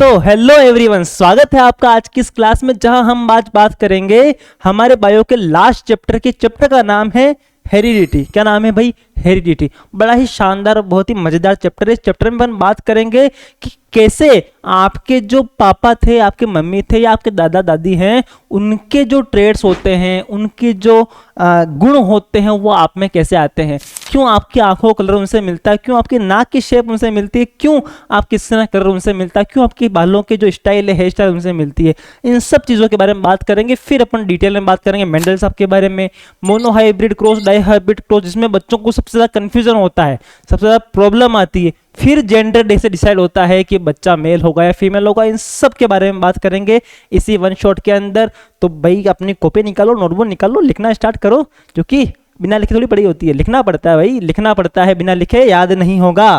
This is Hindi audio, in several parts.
तो हेलो एवरीवन, स्वागत है आपका आज की इस क्लास में, जहां हम आज बात करेंगे हमारे बायो के लास्ट चैप्टर के। चैप्टर का नाम है हेरिडिटी। क्या नाम है भाई? हेरिडिटी। बड़ा ही शानदार, बहुत ही मजेदार चैप्टर है। इस चैप्टर में हम बात करेंगे कि कैसे आपके जो पापा थे, आपके मम्मी थे या आपके दादा दादी हैं, उनके जो ट्रेड्स होते हैं, उनके जो गुण होते हैं, वो आप में कैसे आते हैं। क्यों आपकी आंखों का कलर उनसे मिलता है, क्यों आपकी नाक की शेप उनसे मिलती है, क्यों आपकी स्किन का कलर उनसे मिलता है, क्यों आपके बालों के जो स्टाइल है, हेयर स्टाइल उनसे मिलती है। इन सब चीज़ों के बारे में बात करेंगे। फिर अपन डिटेल में बात करेंगे मेंडल साहब के बारे में, मोनोहाइब्रिड क्रॉस, डाईहाइब्रिड क्रॉस, जिसमें बच्चों को सबसे ज़्यादा कन्फ्यूजन होता है, सबसे ज़्यादा प्रॉब्लम आती है। फिर जेंडर डे से डिसाइड होता है कि बच्चा मेल होगा या फीमेल होगा। इन सब के बारे में बात करेंगे इसी वन शॉट के अंदर। तो भाई अपनी कॉपी निकालो, नोटबुक निकालो, लिखना स्टार्ट करो, जो कि बिना लिखे थोड़ी पढ़ी होती है। लिखना पड़ता है भाई, लिखना पड़ता है, बिना लिखे याद नहीं होगा।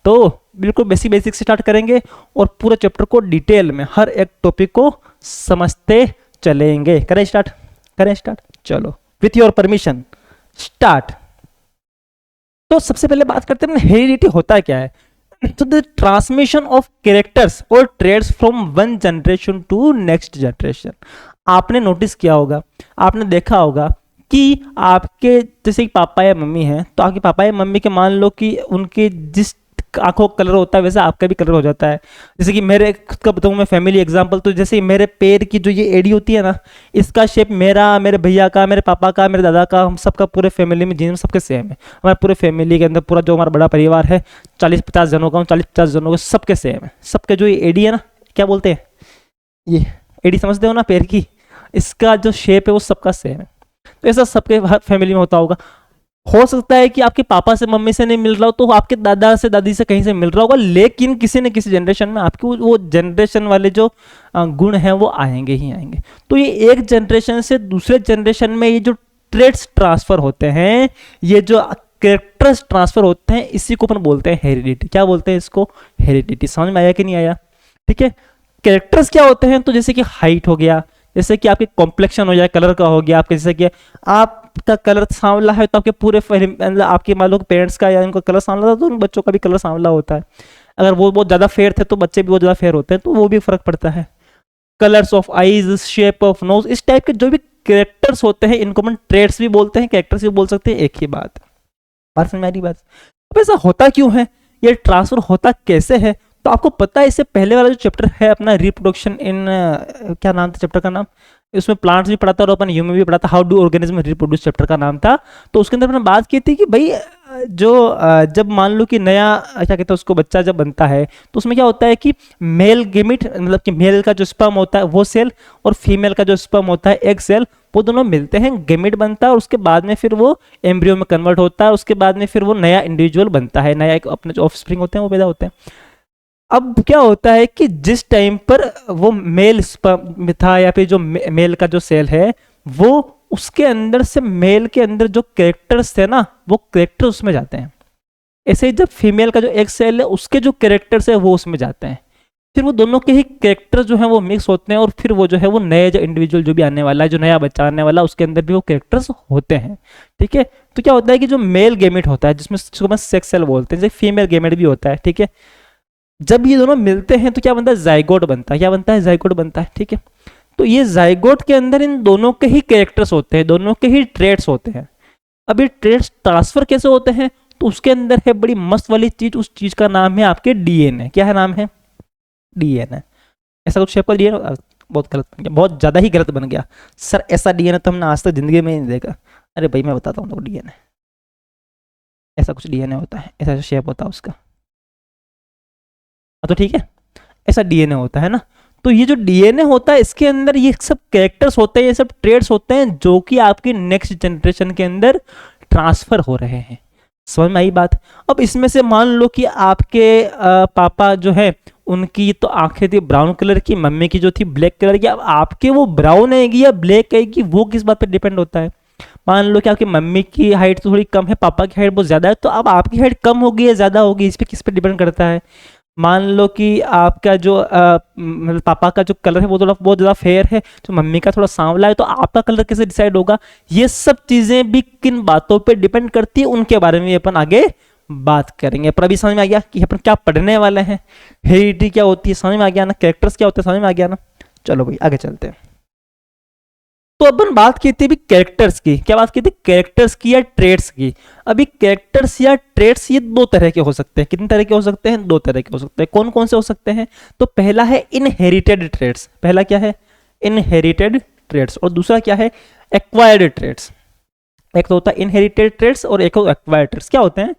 तो बिल्कुल बेसिक से स्टार्ट करेंगे और पूरे चैप्टर को डिटेल में, हर एक टॉपिक को समझते चलेंगे। करें स्टार्ट? चलो, विथ योर परमिशन स्टार्ट। तो सबसे पहले बात करते हैं हेरिडिटी होता क्या है। तो द ट्रांसमिशन ऑफ कैरेक्टर्स और traits from one generation to next generation. आपने नोटिस किया होगा, आपने देखा होगा कि आपके जैसे कि पापा या मम्मी हैं, तो आपके पापा या मम्मी के मान लो कि उनके जिस आंखों का कलर होता है वैसा आपका भी कलर हो जाता है। जैसे कि मेरे खुद का बताऊँ मैं फैमिली एग्जांपल, तो जैसे मेरे पैर की जो ये एड़ी होती है ना, इसका शेप मेरा, मेरे भैया का, मेरे पापा का, मेरे दादा का, हम सबका पूरे फैमिली में जीवन सबके सेम है। हमारे पूरे फैमिली के अंदर पूरा जो हमारा बड़ा परिवार है, 40-50 जनों का, 40-50 जनों का, सबके सेम है। सबके जो ये एड़ी है ना, क्या बोलते हैं, ये एड़ी समझते हो ना, पैर की, इसका जो शेप है वो सबका सेम है। तो ऐसा सबके फैमिली में होता होगा। हो सकता है कि आपके पापा से मम्मी से नहीं मिल रहा हो, तो आपके दादा से दादी से कहीं से मिल रहा होगा, लेकिन किसी न किसी जनरेशन में आपके वो जनरेशन वाले जो गुण हैं वो आएंगे ही आएंगे। तो ये एक जनरेशन से दूसरे जनरेशन में ये जो ट्रेड्स ट्रांसफर होते हैं, ये जो कैरेक्टर्स ट्रांसफर होते हैं, इसी को अपन बोलते हैं हेरिडिटी। क्या बोलते हैं इसको? हेरिडिटी। समझ में आया कि नहीं आया? ठीक है। कैरेक्टर्स क्या होते हैं? तो जैसे कि हाइट हो गया, जैसे कि आपके कॉम्प्लेक्शन हो जाए, कलर का हो गया, आपके जैसे कि आपका कलर सांवला है तो आपके पूरे आपके मान लो पेरेंट्स का या उनका कलर सांवला था तो उन बच्चों का भी कलर सांवला होता है। अगर वो बहुत ज़्यादा फेयर थे तो बच्चे भी बहुत ज़्यादा फेयर होते हैं, तो वो भी फर्क पड़ता है। Colours of eyes, shape of nose, इस टाइप के जो भी कैरेक्टर्स होते हैं, इनको हम ट्रेड्स भी बोलते हैं, कैरेक्टर्स भी बोल सकते हैं। एक ही बात समझ में आ रही बात? अब ऐसा होता क्यों है, ये ट्रांसफर होता कैसे है? तो आपको पता है, इससे पहले वाला जो चैप्टर है अपना रिप्रोडक्शन इन, क्या नाम था चैप्टर का नाम, इसमें प्लांट्स भी पढ़ा था और अपन ह्यूमन भी पढ़ा था, how do organism reproduce chapter का नाम था। तो उसके अंदर मैंने बात की थी कि भाई जो जब मान लो कि नया क्या कहते हैं उसको, बच्चा जब बनता है तो उसमें क्या होता है कि मेल गेमिट, मतलब कि मेल का जो स्पर्म होता है वो सेल और फीमेल का जो स्पर्म होता है एग सेल, वो दोनों मिलते हैं, गेमिट बनता है और उसके बाद में फिर वो एम्ब्रियो में कन्वर्ट होता है। उसके बाद में फिर वो नया इंडिविजुअल बनता है, नया एक अपने जो ऑफस्प्रिंग होते हैं वो पैदा होते हैं। अब क्या होता है कि जिस टाइम पर वो मेल स्पर्म था या फिर जो मेल का जो सेल है, वो उसके अंदर से मेल के अंदर जो कैरेक्टर्स थे ना, वो कैरेक्टर उसमें जाते हैं। ऐसे ही जब फीमेल का जो एक सेल है उसके जो कैरेक्टर्स है वो उसमें जाते हैं। फिर वो दोनों के ही कैरेक्टर जो है वो मिक्स होते हैं और फिर वो जो है वो नए जो इंडिविजुअल जो भी आने वाला है, जो नया बच्चा आने वाला है, उसके अंदर भी वो कैरेक्टर्स होते हैं। ठीक है। तो क्या होता है कि जो मेल गेमेट होता है, जिसमें सेक्स सेल बोलते हैं, जैसे फीमेल गेमेट भी होता है, ठीक है, जब ये दोनों मिलते हैं तो क्या बनता है? जाइगोट बनता है। क्या बनता है? जाइगोट बनता है। ठीक है। तो ये जाइगोट के अंदर इन दोनों के ही कैरेक्टर्स होते हैं, दोनों के ही ट्रेड्स होते हैं। अब ये ट्रेड्स ट्रांसफर कैसे होते हैं? तो उसके अंदर है बड़ी मस्त वाली चीज, उस चीज का नाम है आपके डीएनए। क्या है नाम है? डीएनए। ऐसा कुछ शेप का डीएनए बहुत गलत बन गया, बहुत ज्यादा ही गलत बन गया सर। ऐसा डीएनए तो हमने आज तक जिंदगी में नहीं देखा। अरे भाई मैं बताता हूँ, डीएनए ऐसा कुछ डीएनए होता है, ऐसा शेप होता है उसका। तो ठीक है, ऐसा डीएनए होता है ना। तो ये जो डीएनए होता है इसके अंदर ये सब कैरेक्टर्स होते हैं, ये सब ट्रेड्स होते हैं जो कि आपकी नेक्स्ट जनरेशन के अंदर ट्रांसफर हो रहे हैं। समझ में आई बात? अब इसमें से मान लो कि आपके पापा जो है उनकी तो आंखें थी ब्राउन कलर की, मम्मी की जो थी ब्लैक कलर की। अब आपके वो ब्राउन आएगी या ब्लैक आएगी वो किस बात पर डिपेंड होता है? मान लो कि आपकी मम्मी की हाइट थोड़ी कम है, पापा की हाइट बहुत ज्यादा है, तो अब आपकी हाइट कम होगी या ज्यादा होगी, इस पर किस पे डिपेंड करता है? मान लो कि आपका जो मतलब पापा का जो कलर है वो थोड़ा बहुत ज़्यादा फेयर है, जो मम्मी का थोड़ा सांवला है, तो आपका कलर कैसे डिसाइड होगा? ये सब चीज़ें भी किन बातों पे डिपेंड करती है, उनके बारे में अपन आगे बात करेंगे। पर अभी समझ में आ गया कि अपन क्या पढ़ने वाले हैं, हेरिडिटी क्या होती है समझ में आ गया ना, कैरेक्टर्स क्या होते हैं समझ में आ गया ना। चलो भाई आगे चलते हैं। तो अपन बात की थी अभी कैरेक्टर्स की, क्या बात की थी, कैरेक्टर्स की या ट्रेड्स की। अभी कैरेक्टर्स या ट्रेड्स ये दो तरह के हो सकते हैं। कितने तरह के हो सकते हैं, दो तरह के हो सकते हैं। कौन कौन से हो सकते हैं, तो पहला है इनहेरिटेड ट्रेड्स, पहला क्या है इनहेरिटेड ट्रेड्स, और दूसरा क्या है एक्वायर्ड ट्रेड्स। एक तो होता है इनहेरिटेड ट्रेड्स और एक एक्वायर्ड ट्रेड्स। क्या होते हैं,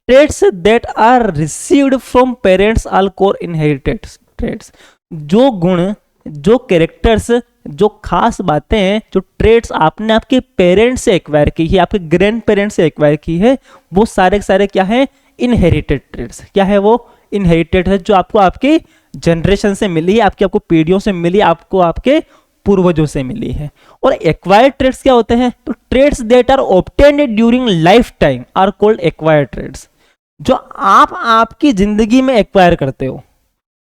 traits that are received from parents are called inherited traits. जो गुण, जो कैरेक्टर्स, जो खास बातें हैं, जो ट्रेड्स आपने आपके पेरेंट्स से एक्वायर की है, आपके ग्रैंड पेरेंट्स से एक्वायर की है, वो सारे के सारे क्या है इनहेरिटेड ट्रेड्स। क्या है वो इनहेरिटेड है, जो आपको आपके जनरेशन से मिली है, आपको पीढ़ियों से मिली, आपको आपके पूर्वजों से मिली है। और एक्वायर्ड ट्रेड्स क्या होते हैं, तो traits that are obtained during life time are called acquired traits. जो आप आपकी जिंदगी में एक्वायर करते हो,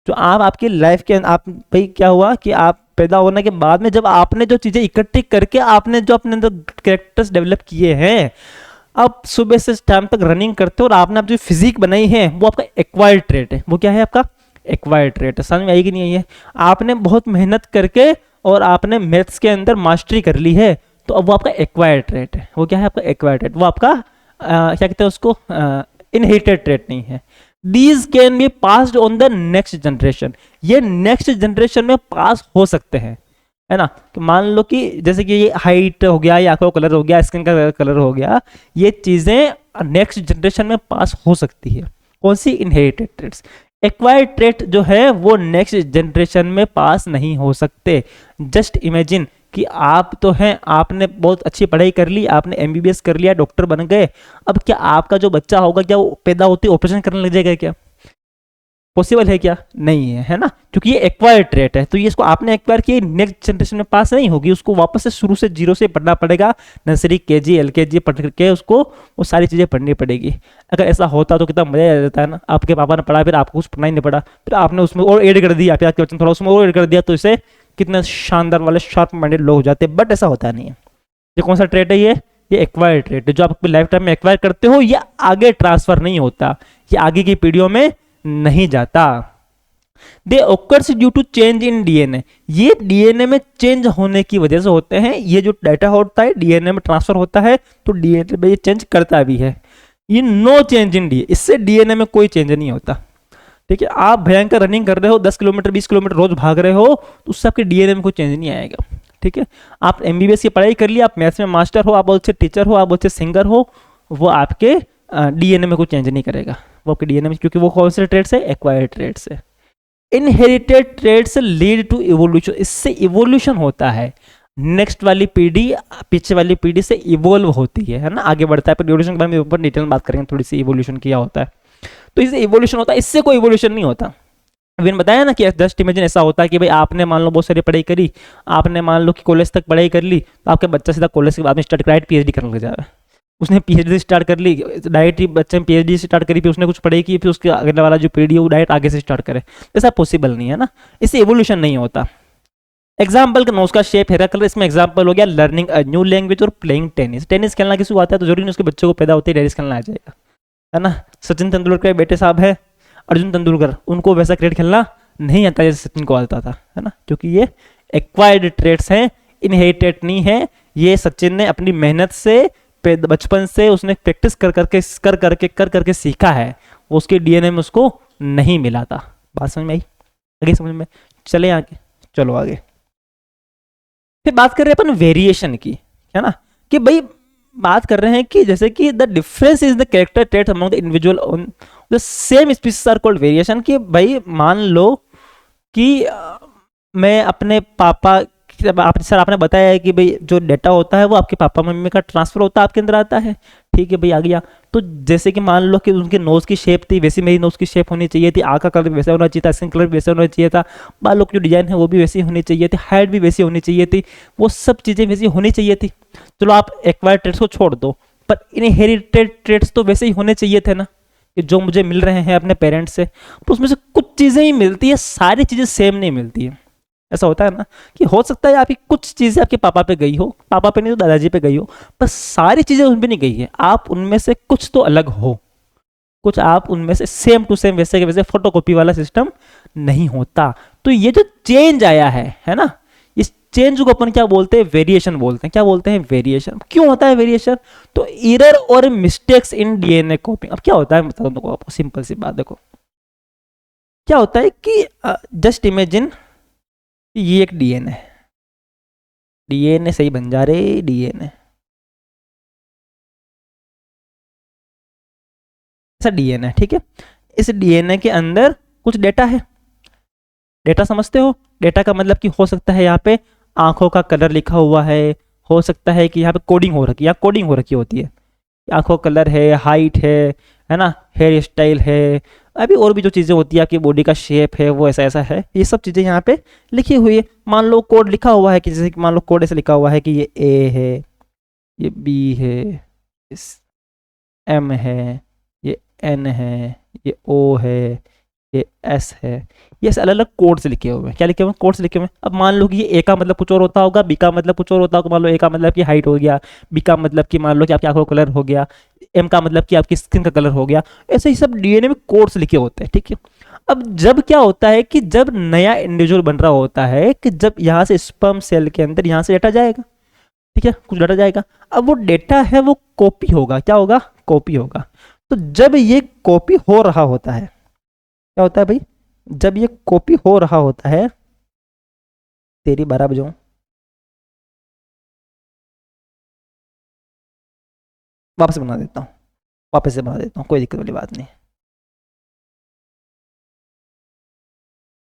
जो आप आपकी लाइफ के, आप भाई क्या हुआ कि आप पैदा होने के बाद में जब आपने जो चीजें इकट्ठी करके आपने जो अपने अंदर कैरेक्टर्स डेवलप किए हैं, अब सुबह से शाम तक रनिंग करते हो और आपने अब जो फिजिक बनाई है वो आपका एक्वायर्ड ट्रेट है। वो क्या है आपका एक्वायर्ड ट्रेट है। समझ में आई कि नहीं आई है, आपने बहुत मेहनत करके और आपने मैथ्स के अंदर मास्टरी कर ली है, तो अब वो आपका एक्वायर्ड ट्रेट है। वो क्या है आपका एक्वायर्ड ट्रेट, वो आपका क्या कहते हैं उसको इनहेरिटेड ट्रेट नहीं है। These can be passed on the next generation, ये नेक्स्ट जनरेशन में पास हो सकते हैं, है ना। कि मान लो कि जैसे कि ये हाइट हो गया, या आंखों का कलर हो गया, स्किन का कलर हो गया, ये चीजें नेक्स्ट जनरेशन में पास हो सकती है। कौन सी इनहेरिटेड ट्रेट्स। एक्वायर्ड ट्रेट जो है वो नेक्स्ट जनरेशन में पास नहीं हो सकते। जस्ट इमेजिन कि आप तो हैं, आपने बहुत अच्छी पढ़ाई कर ली, आपने एमबीबीएस कर लिया, डॉक्टर बन गए, अब क्या आपका जो बच्चा होगा क्या वो पैदा होते ऑपरेशन करने लग जाएगा, क्या पॉसिबल है, क्या नहीं है, है ना। क्योंकि ये एक्वायर्ड ट्रेट है, तो ये इसको आपने एक्वायर किया, नेक्स्ट जनरेशन में पास नहीं होगी, उसको वापस से शुरू से जीरो से पढ़ना पड़ेगा, नर्सरी केजी एलकेजी पढ़ करके उसको वो सारी चीजें पढ़नी पड़ेगी। अगर ऐसा होता तो कितना मजा आ जाता है ना, आपके पापा ने पढ़ा फिर आपको कुछ पढ़ना ही नहीं पड़ा, फिर आपने उसमें और ऐड कर दिया, फिर आपके बच्चे ने थोड़ा उसमें और ऐड कर दिया, तो इसे कितने शानदार वाले शार्प माइंडेड लोग हो जाते हैं। बट ऐसा होता नहीं है। ये कौन सा ट्रेट है, ये एक्वायर्ड ट्रेट है। जो आप अपनी लाइफ टाइम में एक्वायर करते हो, ये आगे ट्रांसफर नहीं होता, ये आगे की पीढ़ियों में नहीं जाता। They occurs due to change in DNA, ये डीएनए में चेंज होने की वजह से होते हैं। ये जो डाटा होता है डीएनए में ट्रांसफर होता है, तो डीएनए में ये चेंज करता भी है। ये नो चेंज इन डीएनए, इससे डीएनए में कोई चेंज नहीं होता। ठीक है, आप भयंकर रनिंग कर रहे हो, 10 किलोमीटर 20 किलोमीटर रोज भाग रहे हो, तो उससे आपके डीएनए में कोई चेंज नहीं आएगा। ठीक है, आप एमबीबीएस की पढ़ाई कर ली, आप मैथ्स में मास्टर हो, आप बहुत अच्छे टीचर हो, आप बहुत अच्छे सिंगर हो, वो आपके डीएनए में कोई चेंज नहीं करेगा, वो आपके डीएनए में, क्योंकि वो कौन से ट्रेड्स है, एक्वायर्ड ट्रेड्स है। Inherited traits lead to evolution, इससे इवोल्यूशन होता है, नेक्स्ट वाली पीढ़ी पीछे वाली पीढ़ी से इवोल्व होती है ना, आगे बढ़ता है। पर इवोल्यूशन के बारे में ऊपर डिटेल में बात करेंगे थोड़ी सी, इवोल्यूशन क्या होता है। तो इससे इवोल्यूशन होता है, इससे कोई इवोल्यूशन नहीं होता। अभी बताया ना कि जस्ट इमेजिन ऐसा होता है कि भाई आपने मान लो बहुत सारी पढ़ाई करी, आपने मान लो कि कॉलेज तक पढ़ाई कर ली, तो आपके बच्चा सीधा कॉलेज के बाद में स्टार्ट डायरेक्ट पीएचडी करने लग जाएगा। उसने पीएचडी स्टार्ट कर ली, डायरेक्ट ही बच्चे ने पीएचडी स्टार्ट करी, फिर उसने कुछ पढ़ाई की, फिर उसके अगले वाला जो पीढ़ी है वो डायरेक्ट आगे से स्टार्ट करे, ऐसा पॉसिबल नहीं है ना, इससे इवोल्यूशन नहीं होता। एग्जाम्पल का नोज का शेप, हेयर कलर, इसमें एग्जाम्पल हो गया लर्निंग अ न्यू लैंग्वेज और प्लेइंग टेनिस। टेनिस खेलना किसी को आता है तो जरूरी नहीं उसके बच्चे को पैदा होते ही टेनिस खेलना आ जाएगा, है ना। सचिन तेंदुलकर के बेटे साहब है अर्जुन तेंदुलकर, उनको वैसा क्रिकेट खेलना नहीं आता जैसे सचिन को आता था, है ना, क्योंकि ये एक्वायर्ड ट्रेट्स हैं, इनहेरिटेड नहीं है। ये सचिन ने अपनी मेहनत से बचपन से उसने प्रैक्टिस कर करके सीखा है, वो उसके डीएनए में उसको नहीं मिला था। बात समझ में आई, आगे समझ में चले आगे, चलो आगे। फिर बात कर रहे हैं अपन वेरिएशन की, है ना, कि भाई बात कर रहे हैं कि जैसे कि the difference is the character trait among the individual on the same species are called variation. कि भाई मान लो कि मैं अपने पापा, सर आपने बताया है कि भाई जो डेटा होता है वो आपके पापा मम्मी का ट्रांसफर होता है, आपके अंदर आता है। ठीक है भाई, आ गया। तो जैसे कि मान लो कि उनके नोज की शेप थी, वैसी मेरी नोज की शेप होनी चाहिए थी, आँख का कलर वैसा होना चाहिए था, स्किन कलर वैसा होना चाहिए था, बालों की जो डिजाइन है वो भी वैसी होनी चाहिए थी, हाइट भी वैसी होनी चाहिए थी, वो सब चीज़ें वैसी होनी चाहिए थी। चलो आप एक्वायर्ड ट्रेट्स को छोड़ दो, पर इनहेरिटेड ट्रेट्स तो वैसे ही होने चाहिए थे ना, कि जो मुझे मिल रहे हैं अपने पेरेंट्स से, तो उसमें से कुछ चीज़ें ही मिलती है, सारी चीज़ें सेम नहीं मिलती है। ऐसा होता है ना कि हो सकता है आपकी कुछ चीज़ें आपके पापा पे गई हो, पापा पे नहीं तो दादाजी पे गई हो, पर सारी चीज़ें उन पे नहीं गई है, आप उनमें से कुछ तो अलग हो। कुछ आप उनमें से सेम टू सेम वैसे के वैसे फोटोकॉपी वाला सिस्टम नहीं होता। तो ये जो चेंज आया है ना, इस चेंज को अपन क्या बोलते हैं, वेरिएशन बोलते हैं। क्या बोलते हैं, वेरिएशन। क्यों होता है वेरिएशन, तो एरर और मिस्टेक्स इन डीएनए कॉपिंग। अब क्या होता है बता दो आपको, सिंपल सी बात देखो, क्या होता है कि जस्ट इमेजिन ये एक डीएनए, डीएनए सही बन जा रहे, डीएनए ऐसा डीएनए, ठीक है। इस डीएनए के अंदर कुछ डेटा है, डेटा समझते हो, डेटा का मतलब कि हो सकता है यहाँ पे आंखों का कलर लिखा हुआ है, हो सकता है कि यहाँ पे कोडिंग हो रखी है, कोडिंग हो रखी होती है, आंखों कलर है, हाइट है ना, हेयर स्टाइल है, अभी और भी जो चीज़ें होती है, आपकी बॉडी का शेप है, वो ऐसा ऐसा है, ये सब चीज़ें यहाँ पे लिखी हुई है। मान लो कोड लिखा हुआ है कि जैसे मान लो कोड ऐसे लिखा हुआ है कि ये ए है, ये बी है, इस एम है, ये एन है, ये ओ है, ये एस है, ये अलग अलग कोड से लिखे हुए हैं। क्या लिखे हुए हैं, कोड से लिखे हुए हैं। अब मान लो कि ये ए का मतलब कुछ और होता होगा, बी का मतलब कुछ और होता होगा। मान लो ए का मतलब कि हाइट हो गया, बी का मतलब कि मान लो कि आपकी आंखों का कलर हो गया, एम का मतलब कि आपकी स्किन का कलर हो गया। ऐसे ही सब डीएनए में कोड्स लिखे होते हैं, ठीक है। अब जब क्या होता है कि जब नया इंडिविजुअल बन रहा होता है, कि जब यहाँ से स्पर्म सेल के अंदर यहाँ से डेटा जाएगा, ठीक है, कुछ डाटा जाएगा। अब वो डेटा है वो कॉपी होगा, क्या होगा, कॉपी होगा। तो जब ये कॉपी हो रहा होता है, क्या होता है भाई, जब ये कॉपी हो रहा होता है, तेरी 12 बजाऊं, वापस बना देता हूँ, वापस से बना देता हूँ, कोई दिक्कत वाली बात नहीं।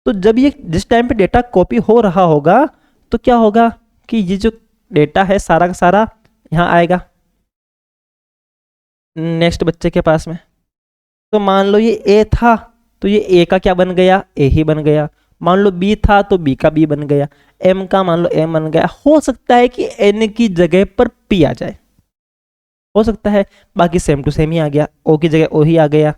तो जब ये जिस टाइम पे डेटा कॉपी हो रहा होगा, तो क्या होगा कि ये जो डेटा है सारा का सारा यहाँ आएगा नेक्स्ट बच्चे के पास में। तो मान लो ये ए था, तो ये ए का क्या बन गया, ए ही बन गया। मान लो बी था तो बी का बी बन गया। एम का मान लो एम बन गया। हो सकता है कि एन की जगह पर पी आ जाए, हो सकता है, बाकी सेम टू सेम ही आ गया, ओ की जगह ओ ही आ गया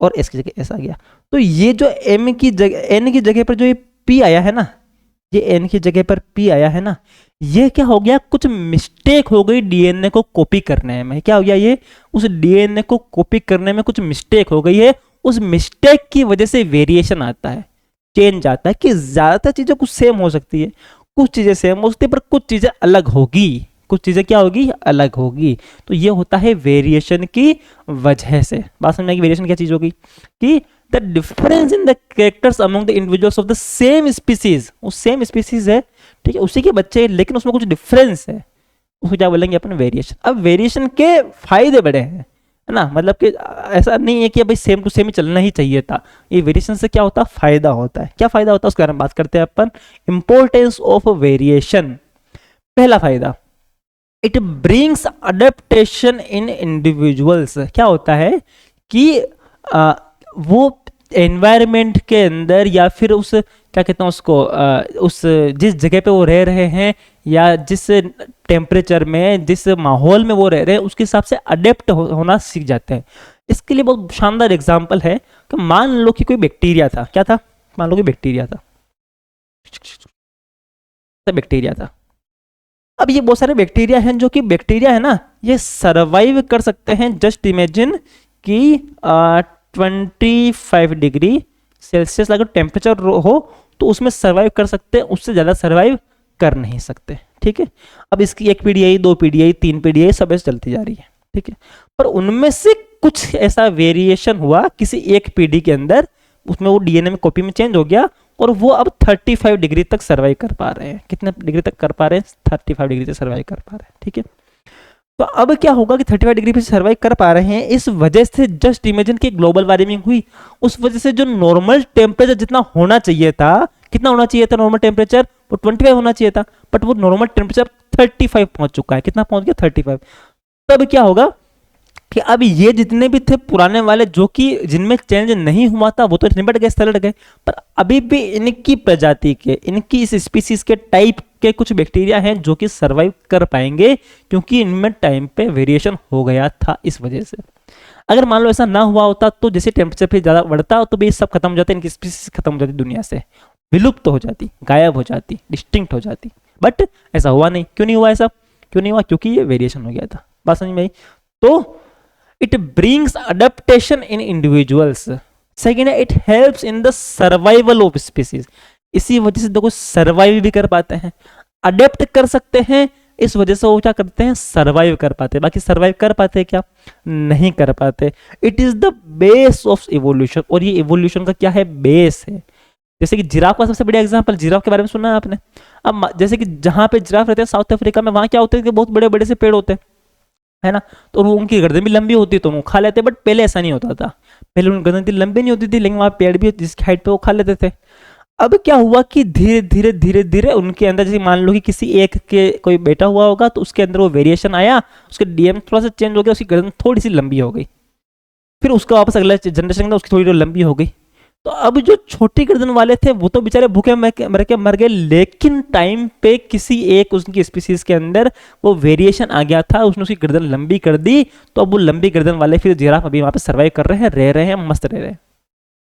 और एस की जगह एस आ गया। तो ये जो एम की जगह एन की जगह पर जो ये पी आया है ना, ये एन की जगह पर पी आया है ना, ये क्या हो गया, कुछ मिस्टेक हो गई डीएनए को कॉपी करने में। क्या हो गया, ये उस डीएनए को कॉपी करने में कुछ मिस्टेक हो गई है। उस मिस्टेक की वजह से वेरिएशन आता है, चेंज आता है, कि ज्यादातर चीजें कुछ सेम हो सकती है, कुछ चीजें सेम हो सकती है, पर कुछ चीजें अलग होगी, कुछ चीजें क्या होगी, अलग होगी। तो ये होता है वेरिएशन की वजह से। बात समझ में आई, वेरिएशन क्या चीज होगी, कि the difference in the characters among the individuals of the same species. उस सेम स्पीसीज है, ठीक है, उसी के बच्चे, लेकिन उसमें कुछ डिफरेंस है, उसको क्या बोलेंगे अपन, वेरिएशन। अब वेरिएशन के फायदे बड़े हैं, है ना, मतलब कि ऐसा नहीं है कि भाई सेम टू सेम ही चलना ही चाहिए था। ये वेरिएशन से क्या होता है, फायदा होता है। क्या फायदा होता है उसके बारे में बात करते हैं अपन। इंपॉर्टेंस ऑफ वेरिएशन, पहला फायदा, it brings adaptation in individuals. क्या होता है कि वो एनवायरनमेंट के अंदर, या फिर उस क्या कहते हैं उसको, उस जिस जगह पे वो रह रहे हैं, या जिस टेम्परेचर में, जिस माहौल में वो रह रहे हैं, उसके हिसाब से अडेप्ट होना सीख जाते हैं। इसके लिए बहुत शानदार एग्जांपल है कि मान लो कि कोई बैक्टीरिया था, क्या था, मान लो कि बैक्टीरिया था, बैक्टीरिया था। अब ये बहुत सारे बैक्टीरिया हैं, जो कि बैक्टीरिया है ना, ये सरवाइव कर सकते हैं। जस्ट इमेजिन कि 25 डिग्री सेल्सियस अगर टेम्परेचर हो तो उसमें सर्वाइव कर सकते हैं, उससे ज़्यादा सर्वाइव कर नहीं सकते, ठीक है। अब इसकी एक पीढ़ी आई, 2 पीढ़ी आई, 3 पीढ़ी आई, सब ऐसे चलती जा रही है, ठीक है। पर उनमें से कुछ ऐसा वेरिएशन हुआ किसी एक पीढ़ी के अंदर, उसमें वो डीएनए में कॉपी में चेंज हो गया, और वो अब 35 डिग्री तक सर्वाइव कर पा रहे हैं। कितने डिग्री तक कर पा रहे हैं, 35 डिग्री तक सर्वाइव कर पा रहे हैं, ठीक है। तो अब क्या होगा कि 35 डिग्री पे सर्वाइव कर पा रहे हैं, इस वजह से जस्ट इमेजिन कि ग्लोबल वार्मिंग हुई, उस वजह से जो नॉर्मल टेम्परेचर जितना होना चाहिए था, कितना होना चाहिए था नॉर्मल टेम्परेचर, वो 25 होना चाहिए था, बट वो नॉर्मल टेम्परेचर 35 पहुंच चुका है। कितना पहुंच गया, 35। तब क्या होगा कि अब ये जितने भी थे पुराने वाले, जो कि जिनमें चेंज नहीं हुआ था, वो तो निपट गए, सलट गए, पर अभी भी इनकी प्रजाति के, इनकी इस स्पीसीज के टाइप के कुछ बैक्टीरिया हैं जो कि सरवाइव कर पाएंगे, क्योंकि इनमें टाइम पे वेरिएशन हो गया था इस वजह से। अगर मान लो ऐसा ना हुआ होता, तो जैसे टेम्परेचर फिर ज्यादा बढ़ता, तो भी सब खत्म हो जाते, इनकी स्पीसीज खत्म हो जाती, दुनिया से विलुप्त हो जाती, गायब हो जाती, डिस्टिंक्ट हो जाती। बट ऐसा हुआ नहीं। क्यों नहीं हुआ ऐसा, क्यों नहीं हुआ, क्योंकि ये वेरिएशन हो गया था। बात समझ में आई। तो it brings adaptation in individuals. Second है it helps in the survival of species, इसी वजह से देखो सर्वाइव भी कर पाते हैं, अडेप्ट कर सकते हैं, इस वजह से वो क्या करते हैं, सर्वाइव कर पाते हैं। बाकी सर्वाइव कर पाते हैं क्या, नहीं कर पाते। It is the base of evolution, और ये इवोल्यूशन का क्या है, बेस है। जैसे कि जिराफ का सबसे बढ़िया एग्जांपल, जिराफ के बारे में सुना है आपने। अब जैसे कि जहां पे जिराफ रहते हैं साउथ अफ्रीका में, वहां क्या होते हैं कि बहुत बड़े बड़े से पेड़ होते हैं, है ना, तो उनकी गर्दन भी लंबी होती है तो वो खा लेते, बट पहले ऐसा नहीं होता था। पहले उनकी गर्दन इतनी लंबी नहीं होती थी, लेकिन वहां पेड़ भी जिसकी हाइट पे वो खा लेते थे। अब क्या हुआ कि धीरे धीरे धीरे धीरे उनके अंदर, जैसे मान लो कि किसी एक के कोई बेटा हुआ होगा तो उसके अंदर वो वेरिएशन आया, उसके डीएनए थोड़ा सा चेंज हो गया, उसकी गर्दन थोड़ी सी लंबी हो गई, फिर उसका वापस अगला जनरेशन में उसकी थोड़ी लंबी हो गई। तो अब जो छोटी गर्दन वाले थे वो तो बेचारे भूखे मर गए, लेकिन टाइम पे किसी एक उनकी स्पीसीज के अंदर वो वेरिएशन आ गया था, उसने उसकी गर्दन लंबी कर दी, तो अब वो लंबी गर्दन वाले फिर जिराफ अभी वहां पे सर्वाइव कर रहे हैं, रह रहे हैं, मस्त रह रहे हैं।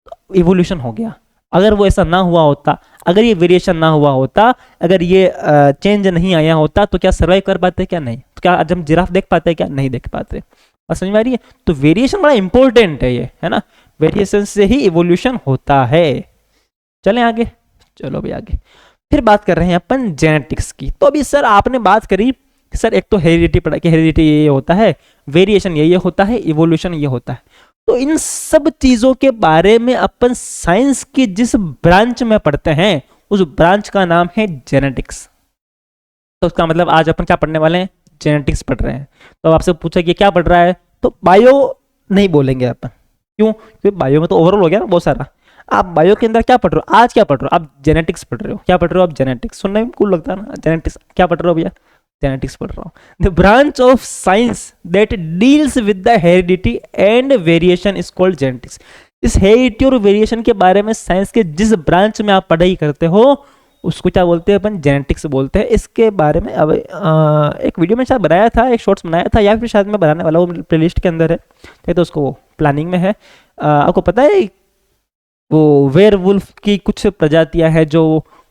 तो इवोल्यूशन हो गया। अगर वो ऐसा ना हुआ होता, अगर ये वेरिएशन ना हुआ होता, अगर ये चेंज नहीं आया होता, तो क्या सर्वाइव कर पाते, क्या नहीं, तो क्या आज हम जिराफ देख पाते, क्या नहीं देख पाते। बात समझ में आ रही है। तो वेरिएशन बड़ा इंपॉर्टेंट है ये, है ना, वेरिएशन से ही इवोल्यूशन होता है। चलें आगे, चलो भी आगे। फिर बात कर रहे हैं अपन जेनेटिक्स की। तो अभी सर आपने बात करी सर एक तो हेरिडिटी पढ़ा कि हेरिडिटी ये होता है, वेरिएशन ये होता है, इवोल्यूशन ये होता है। तो इन सब चीजों के बारे में अपन साइंस की जिस ब्रांच में पढ़ते हैं उस ब्रांच का नाम है जेनेटिक्स। तो उसका मतलब आज अपन क्या पढ़ने वाले हैं, जेनेटिक्स पढ़ रहे हैं। तो आपसे पूछा कि क्या पढ़ रहा है, तो बायो नहीं बोलेंगे अपन, क्यों, क्योंकि बायो में तो ओवरऑल हो गया ना बहुत सारा। आप बायो के अंदर क्या पढ़ रहे हो, आज क्या पढ़ रहे हो, आप जेनेटिक्स पढ़ रहे हो। क्या पढ़ रहे हो आप, जेनेटिक्स। सुनने में कूल लगता है ना, जेनेटिक्स क्या पढ़ रहे हो भैया, जेनेटिक्स पढ़ रहा हूँ। The branch of science that deals with the heredity and variation is called genetics. इस हेरिडिटी और वेरिएशन के बारे में साइंस के जिस ब्रांच में आप पढ़ाई करते हो उसको क्या बोलते हैं अपन, जेनेटिक्स बोलते हैं। इसके बारे में अब एक वीडियो में शायद बनाया था, एक शॉर्ट्स बनाया था, या फिर शायद मैं बनाने वाला हूँ, प्लेलिस्ट के अंदर है, तो उसको प्लानिंग में है। आपको पता है वो वेयरवुल्फ की कुछ प्रजातियां हैं जो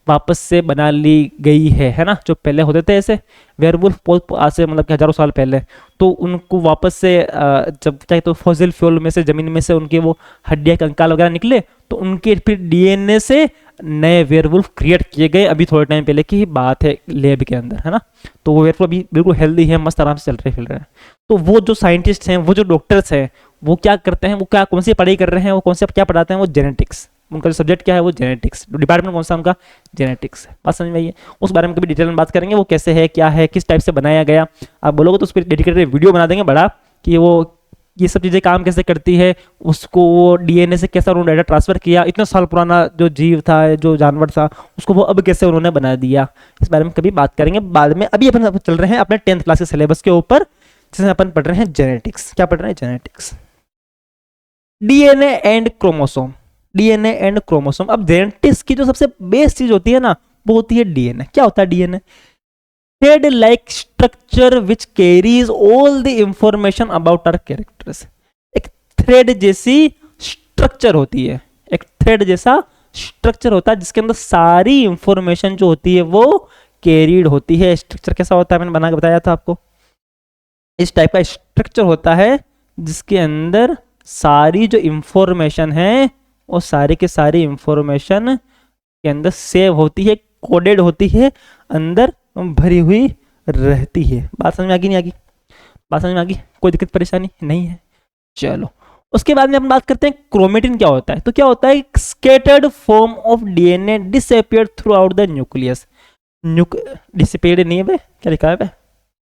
वापस से बना ली गई है ना, जो पहले होते थे ऐसे वेयरवुल्फ बहुत आज से मतलब कि हजारों साल पहले, तो उनको वापस से जब चाहे तो फॉसिल फ्यूल में से, जमीन में से उनके वो हड्डियां कंकाल वगैरह निकले, तो उनके फिर डीएनए से नए वेयरवुल्फ क्रिएट किए गए। अभी थोड़े टाइम पहले की बात है, लैब के अंदर, है ना। तो वो वेयरवुल्फ अभी बिल्कुल हेल्दी है, मस्त आराम से चल रहे फिर रहे हैं। तो वो जो साइंटिस्ट हैं, वो जो डॉक्टर्स हैं, वो क्या करते हैं, वो क्या कौन सी पढ़ाई कर रहे हैं, वो कौन से क्या पढ़ाते हैं, वो जेनेटिक्स। उनका जो सब्जेक्ट क्या है वो जेनेटिक्स, डिपार्टमेंट कौन सा उनका, जेनेटिक्स। बात समझ में आई है। उस बारे में कभी डिटेल में बात करेंगे, वो कैसे है, क्या है, किस टाइप से बनाया गया। आप बोलोगे तो उस पर डेडिकेटेड वीडियो बना देंगे बड़ा, कि वो ये सब चीज़ें काम कैसे करती है, उसको वो डीएनए से कैसा उन्होंने डाटा ट्रांसफर किया, इतना साल पुराना जो जीव था, जो जानवर था, उसको वो अब कैसे उन्होंने बना दिया। इस बारे में कभी बात करेंगे बाद में। अभी अपन चल रहे हैं अपने 10th क्लास के सिलेबस के ऊपर, जिसमें अपन पढ़ रहे हैं जेनेटिक्स। क्या पढ़ रहे हैं, genetics. DNA and chromosome, DNA and chromosome. अब जेनेटिक्स की जो सबसे बेस चीज होती है ना, वो होती है डीएनए। क्या होता है DNA, thread like structure which carries all the information about our characters. एक थ्रेड जैसी स्ट्रक्चर होती है, एक थ्रेड जैसा स्ट्रक्चर होता है जिसके अंदर सारी इंफॉर्मेशन जो होती है वो कैरीड होती है। स्ट्रक्चर कैसा होता है, मैंने बना के बताया था आपको। इस टाइप का स्ट्रक्चर होता है जिसके अंदर सारी जो इंफॉर्मेशन है वो सारी के सारी इंफॉर्मेशन के अंदर सेव होती है, कोडेड होती है, अंदर भरी हुई रहती है। बात समझ में आ गई, नहीं आ गई, बात समझ में आ गई, कोई दिक्कत परेशानी नहीं है। चलो उसके बाद में अपन बात करते हैं क्रोमेटिन क्या होता है। तो क्या होता है, scattered form of DNA disappeared through out the nucleus. Disappeared नहीं है बे, क्या लिखा है बे,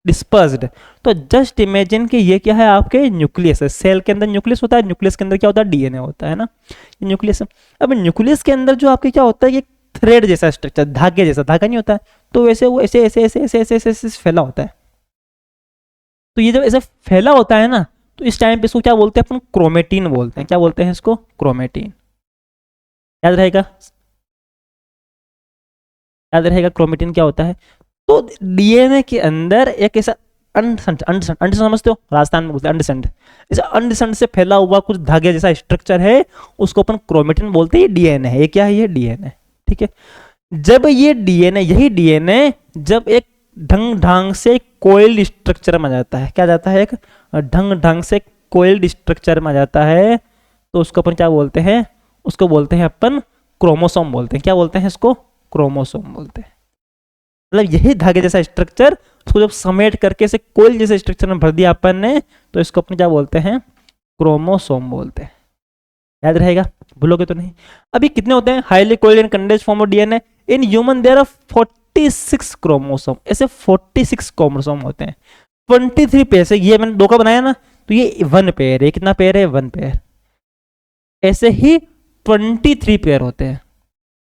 डिस्पर्स्ड। तो जस्ट इमेजिन कि ये क्या है, आपके न्यूक्लियस है। सेल के अंदर न्यूक्लियस होता है, न्यूक्लियस के अंदर क्या होता है, डीएनए होता है ना, न्यूक्लियस। अब न्यूक्लियस के अंदर जो आपके क्या होता है, ये थ्रेड जैसा स्ट्रक्चर, धागे जैसा, धागा नहीं होता है, तो वैसे वो ऐसे ऐसे ऐसे ऐसे ऐसे ऐसे ऐसे फैला होता है। तो ये जब ऐसे फैला होता है ना, तो इस टाइम पे इसको क्या बोलते हैं अपन, क्रोमेटिन बोलते हैं। क्या बोलते हैं इसको, क्रोमेटिन। याद रहेगा, याद रहेगा क्रोमेटिन क्या होता है। तो डीएनए के अंदर एक ऐसा अंड समझते हो, राजस्थान में बोलते हैं अंडसंड, ऐसा अंडसंड से फैला हुआ कुछ धागे जैसा स्ट्रक्चर है, उसको अपन क्रोमेटिन बोलते हैं। ये डीएनए है, ये क्या है, ये डीएनए, ठीक है। जब ये डीएनए, यही डीएनए जब एक ढंग से कोइल्ड स्ट्रक्चर में जाता है, क्या जाता है, एक ढंग से कोइल्ड स्ट्रक्चर में आ जाता है तो उसको अपन क्या बोलते हैं, उसको बोलते हैं अपन क्रोमोसोम बोलते हैं। क्या बोलते हैं इसको? क्रोमोसोम बोलते हैं। मतलब यही धागे जैसा स्ट्रक्चर, उसको जब समेट करके इसे कोइल जैसे स्ट्रक्चर में भर दिया अपन ने, तो इसको अपन क्या बोलते हैं? क्रोमोसोम बोलते हैं। याद रहेगा, भूलोगे तो नहीं। अभी कितने होते हैं? Highly coiled and condensed form of DNA. In human there are 46 chromosome. ऐसे 46 क्रोमोसोम होते हैं। 23 पेयर से, ये मैंने 2 का बनाया ना, तो ये 1 पेयर है। कितना पेयर है? 1 पेयर। ऐसे ही 23 पेयर होते हैं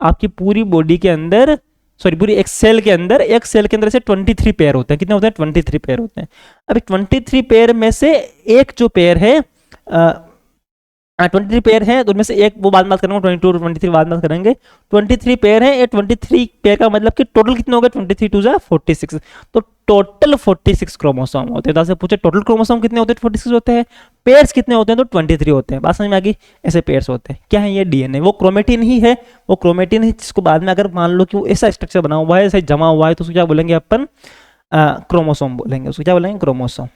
आपकी पूरी बॉडी के अंदर, सॉरी पूरी एक सेल के अंदर। एक सेल के अंदर से 23 पेयर होते हैं। कितने होते हैं? 23 पेयर होते हैं। अभी 23 पेयर में से एक जो पेयर है, 23 पेयर है, तो उनमें से एक वो बाद में बात करेंगे, 22 और 23 बाद में बात करेंगे। 23 पेयर है, ये 23 पेयर का मतलब कि टोटल कितने हो गए? 23 2 जा 46। तो टोटल 46 क्रोमोसोम होते हैं। तो आपसे पूछे टोटल क्रोमोसोम कितने होते हैं? 46 होते हैं। पेयर्स कितने होते हैं? तो 23 होते हैं। बात समझ में आ गई? ऐसे पेयर्स होते हैं। क्या है ये? डीएनए। वो क्रोमेटिन ही है, वो क्रोमेटिन है जिसको बाद में अगर मान लो कि वो ऐसा स्ट्रक्चर बना हुआ है, ऐसा जमा हुआ है, तो उसको क्या बोलेंगे अपन? क्रोमोसोम बोलेंगे। उसको क्या बोलेंगे? क्रोमोसोम।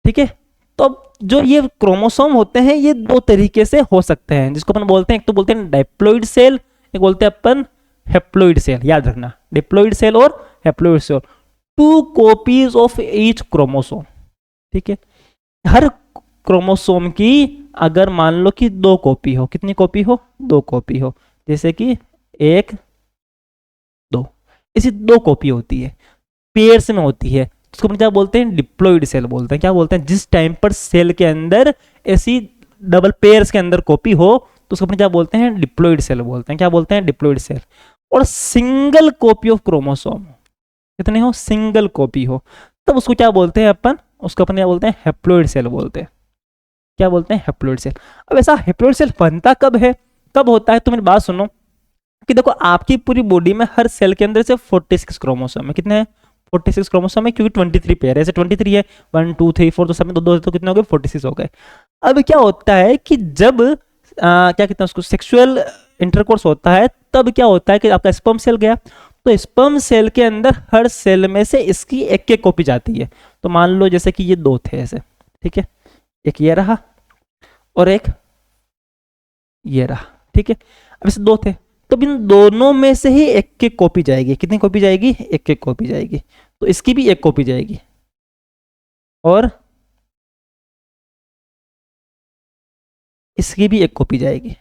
ठीक है। तो जो ये क्रोमोसोम होते हैं ये 2 तरीके से हो सकते हैं, जिसको अपन बोलते हैं, एक तो बोलते हैं डाइप्लॉइड सेल, एक बोलते हैं अपन हेप्लॉइड सेल। याद रखना, डिप्लॉइड सेल और haploid cell. 2 copies of each chromosome. ठीक है। हर क्रोमोसोम की अगर मान लो कि 2 कॉपी हो, कितनी कॉपी हो? 2 कॉपी हो। जैसे कि 1 2, इसी 2 कॉपी होती है, पेयर्स में होती है। उसको अपन क्या बोलते हैं? डिप्लॉइड सेल बोलते हैं। क्या बोलते हैं? जिस टाइम पर सेल के अंदर ऐसी डबल पेयर्स के अंदर कॉपी हो, तो उसको अपन क्या बोलते हैं? डिप्लॉइड सेल बोलते हैं। क्या बोलते हैं? Diploid cell. और सिंगल कॉपी ऑफ क्रोमोसोम, कितने हो? सिंगल कॉपी हो, तब उसको क्या बोलते हैं अपन? उसको अपन क्या बोलते हैं? हेप्लॉइड सेल बोलते हैं। क्या बोलते हैं? Haploid cell. अब ऐसा हेप्लॉइड सेल बनता कब है, कब होता है? तो मेरी बात सुनो कि देखो आपकी पूरी बॉडी में हर सेल के अंदर से 46 क्रोमोसोम है। कितने हैं? 46 क्रोमोसोम है, क्योंकि 23 पेयर है। ऐसे 23 है, 1 2 3 4, तो सब में 2 तो कितने हो गए? 46 हो गए। अब क्या होता है कि जब क्या कहते हैं उसको, सेक्सुअल इंटरकोर्स होता है, तब क्या होता है कि आपका स्पर्म सेल गया, तो स्पर्म सेल के अंदर हर सेल में से इसकी एक एक कॉपी जाती है। तो मान लो जैसे कि ये 2 थे ऐसे, ठीक है, एक ये रहा और एक ये रहा। ठीक है। अब ऐसे 2 थे, तो इन दोनों में से ही एक एक कॉपी जाएगी। कितनी कॉपी जाएगी? एक एक कॉपी जाएगी। तो इसकी भी एक कॉपी जाएगी और इसकी भी एक कॉपी जाएगी।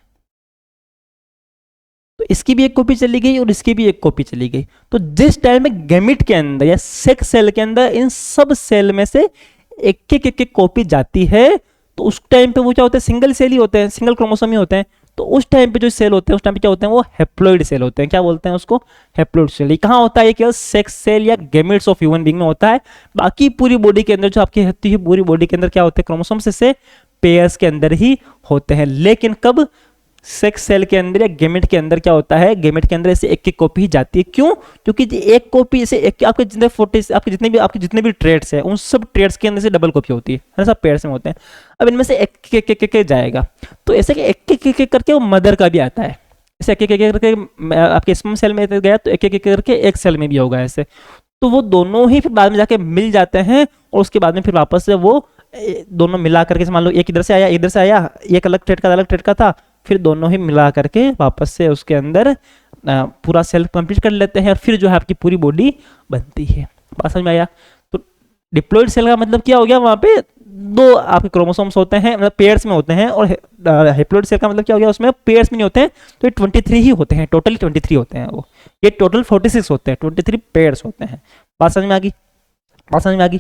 तो इसकी भी एक कॉपी चली गई और इसकी भी एक कॉपी चली गई। तो जिस टाइम में गैमेट के अंदर या सेक्स सेल के अंदर इन सब सेल में से एक एक कॉपी जाती है, तो उस टाइम पे वो क्या होते हैं? सिंगल सेल ही होते हैं, सिंगल क्रोमोसोम ही होते हैं। तो उस टाइम पे जो सेल होते हैं, उस टाइम पे क्या होते हैं? वो हेप्लॉइड सेल होते हैं। क्या बोलते हैं उसको? Haploid cell. ये कहाँ होता है? केवल सेक्स सेल या गैमेट्स ऑफ ह्यूमन बीइंग में होता है। बाकी पूरी बॉडी के अंदर जो आपकी होती है, पूरी बॉडी के अंदर क्या होते हैं? क्रोमोसोम्स से पेयर्स के अंदर ही होते हैं। लेकिन कब? सेक्स सेल के अंदर या गेमेट के अंदर क्या होता है? गेमेट के अंदर ऐसे एक एक कॉपी ही जाती है। क्यों? क्योंकि एक कॉपी से एक, आपके जितने 40 आपके जितने भी ट्रेड्स हैं, उन सब ट्रेड्स के अंदर से डबल कॉपी होती है ना, सब पेयर्स में होते हैं। अब इनमें से एक एक एक जाएगा, तो ऐसे एक एक एक करके वो मदर का भी आता है। ऐसे एक एक करके आपके स्पर्म सेल में गया, तो एक एक करके एक सेल में भी होगा ऐसे। तो वो दोनों ही फिर बाद में जाके मिल जाते हैं, और उसके बाद में फिर वापस से वो दोनों मिला करके, मान लो एक इधर से आया, इधर से आया, एक अलग ट्रेड का था, फिर दोनों ही मिला करके वापस से उसके अंदर पूरा सेल कंप्लीट कर लेते हैं, और फिर जो है आपकी पूरी बॉडी बनती है। बात समझ में आया? तो डिप्लॉइड सेल का मतलब क्या हो गया? वहां पे 2 आपके क्रोमोसोम्स होते हैं, मतलब पेयर्स में होते हैं। और हेप्लॉइड सेल का मतलब क्या हो गया? उसमें पेयर्स में नहीं होते हैं, तो ये 23 ही होते हैं, टोटली 23 होते हैं वो। ये टोटल 46 होते हैं, 23 पेयर्स होते हैं। बात समझ में आ गई? बात समझ में आ गई?